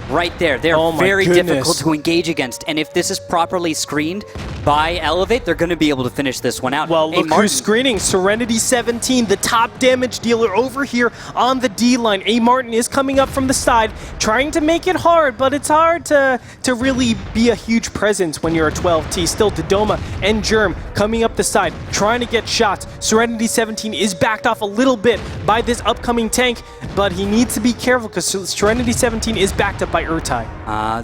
Right there. They're very difficult to engage against. And if this is properly screened by eLevate, they're going to be able to finish this one out. Well, look who's screening. Serenity 17, the top damage dealer over here on the D line. A Martin is coming up from the side, trying to make it hard, but it's hard to really be a huge presence when you're a 12T. Still, Dodoma and Germ coming up the side, trying to get shots. Serenity 17 is backed off a little bit by this upcoming tank, but he needs to be careful because Serenity 17 is backed up by Urtai.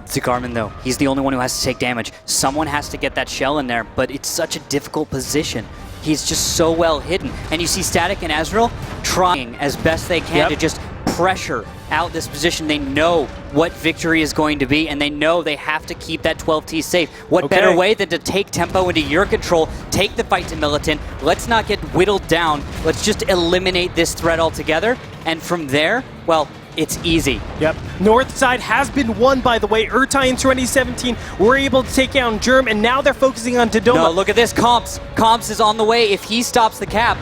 Zagarman, though, he's the only one who has to take damage. Someone has to get that shell in there, but it's such a difficult position. He's just so well hidden. And you see Static and Azrael trying as best they can to just pressure out this position. They know what victory is going to be, and they know they have to keep that 12T safe. What better way than to take tempo into your control, take the fight to Militant. Let's not get whittled down. Let's just eliminate this threat altogether. And from there, well, it's easy. Yep. North side has been won, by the way. Urtai in 2017 were able to take down Germ, and now they're focusing on Dodoma. No, look at this. Comps. Comps is on the way. If he stops the cap,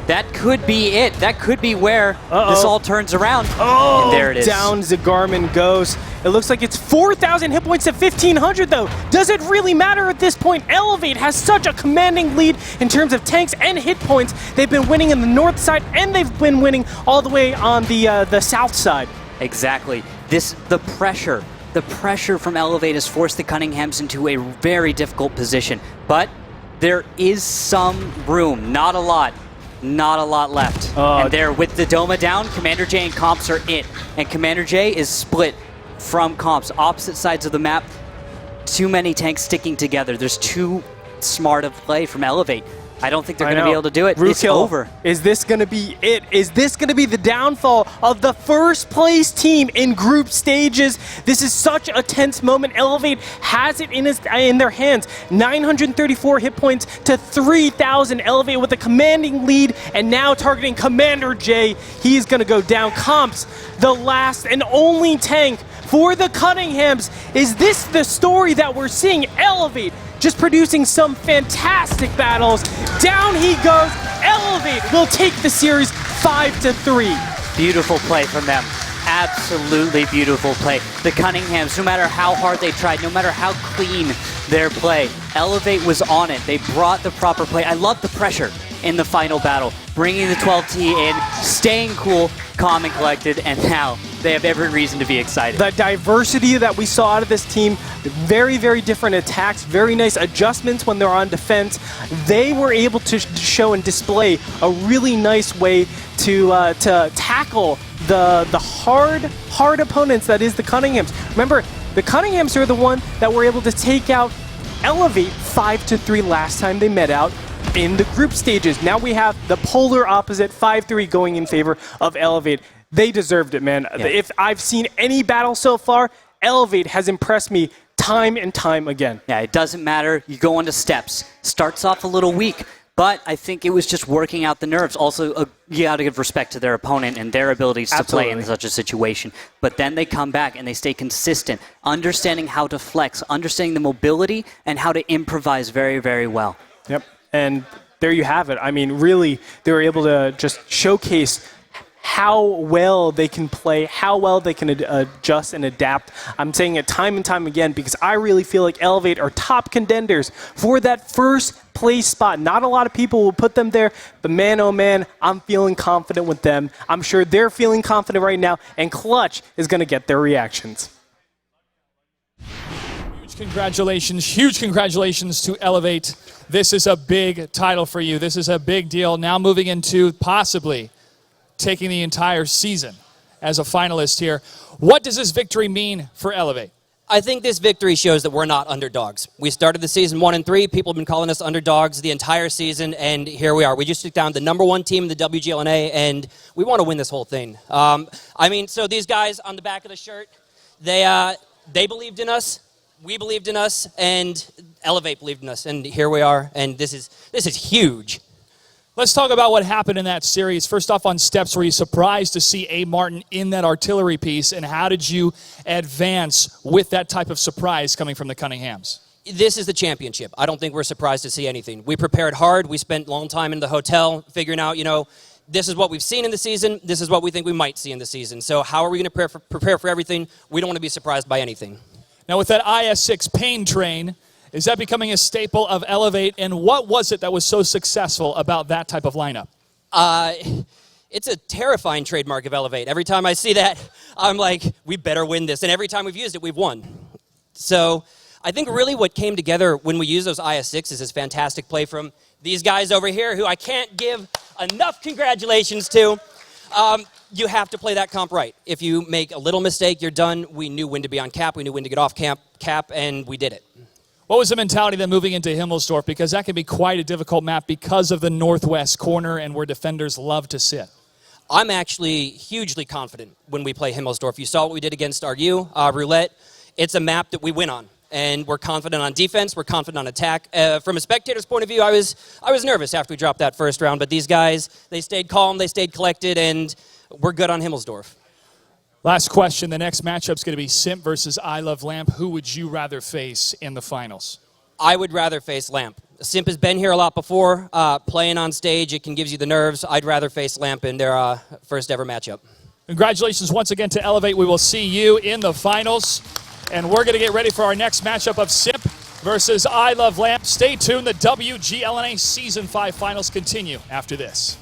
that could be it. That could be where this all turns around. Oh, and there it is. Down Zagarman goes. It looks like it's 4,000 hit points to 1,500, though. Does it really matter at this point? eLevate has such a commanding lead in terms of tanks and hit points. They've been winning in the north side, and they've been winning all the way on the south side. Exactly. The pressure from eLevate has forced the Cunninghams into a very difficult position. But there is some room, not a lot left. And there, with the Doma down, Commander J and Comps are it. And Commander J is split from Comps, opposite sides of the map. Too many tanks sticking together. There's too smart of play from eLevate. I don't think they're going to be able to do it. It's over. Is this going to be it? Is this going to be the downfall of the first place team in group stages? This is such a tense moment. eLevate has it in their hands. 934 hit points to 3,000. eLevate with a commanding lead, and now targeting Commander J. He's going to go down. Comps, the last and only tank for the Cunninghams. Is this the story that we're seeing? eLevate just producing some fantastic battles. Down he goes. eLevate will take the series 5-3. Beautiful play from them. Absolutely beautiful play. The Cunninghams, no matter how hard they tried, no matter how clean their play, eLevate was on it. They brought the proper play. I love the pressure in the final battle, bringing the 12T in, staying cool, calm and collected, and now they have every reason to be excited. The diversity that we saw out of this team, very, very different attacks, very nice adjustments when they're on defense. They were able to show and display a really nice way to tackle the hard opponents that is the Cunninghams. Remember, the Cunninghams are the one that were able to take out eLevate 5-3 last time they met out in the group stages. Now we have the polar opposite, 5-3 going in favor of eLevate. They deserved it, man. Yeah. If I've seen any battle so far, eLevate has impressed me time and time again. Yeah, it doesn't matter. You go into steps. Starts off a little weak, but I think it was just working out the nerves. Also, you got to give respect to their opponent and their abilities to play in such a situation. But then they come back and they stay consistent, understanding how to flex, understanding the mobility, and how to improvise very, very well. Yep, and there you have it. I mean, really, they were able to just showcase how well they can play, how well they can adjust and adapt. I'm saying it time and time again because I really feel like eLevate are top contenders for that first place spot. Not a lot of people will put them there, but man, oh man, I'm feeling confident with them. I'm sure they're feeling confident right now, and Clutch is going to get their reactions. Huge congratulations to eLevate. This is a big title for you. This is a big deal. Now moving into possibly taking the entire season as a finalist here. What does this victory mean for eLevate? I think this victory shows that we're not underdogs. We started the season 1-3. People have been calling us underdogs the entire season, and here we are. We just took down the #1 team in the WGLNA, and we want to win this whole thing. So these guys on the back of the shirt, they believed in us, we believed in us, and eLevate believed in us, and here we are, and this is huge. Let's talk about what happened in that series. First off, on steps, were you surprised to see A. Martin in that artillery piece, and how did you advance with that type of surprise coming from the Cunninghams? This is the championship. I don't think we're surprised to see anything. We prepared hard. We spent a long time in the hotel figuring out, this is what we've seen in the season. This is what we think we might see in the season. So how are we going to prepare for everything? We don't want to be surprised by anything. Now with that IS-6 pain train, is that becoming a staple of eLevate, and what was it that was so successful about that type of lineup? It's a terrifying trademark of eLevate. Every time I see that, I'm like, we better win this. And every time we've used it, we've won. So I think really what came together when we used those IS-6s is fantastic play from these guys over here, who I can't give enough congratulations to. You have to play that comp right. If you make a little mistake, you're done. We knew when to be on cap. We knew when to get off cap, and we did it. What was the mentality then moving into Himmelsdorf? Because that can be quite a difficult map because of the northwest corner and where defenders love to sit. I'm actually hugely confident when we play Himmelsdorf. You saw what we did against RU, Roulette. It's a map that we win on, and we're confident on defense, we're confident on attack. From a spectator's point of view, I was nervous after we dropped that first round, but these guys, they stayed calm, they stayed collected, and we're good on Himmelsdorf. Last question. The next matchup's going to be Simp versus I Love Lamp. Who would you rather face in the finals? I would rather face Lamp. Simp has been here a lot before. Playing on stage, it can give you the nerves. I'd rather face Lamp in their first ever matchup. Congratulations once again to eLevate. We will see you in the finals. And we're going to get ready for our next matchup of Simp versus I Love Lamp. Stay tuned. The WGLNA Season 5 finals continue after this.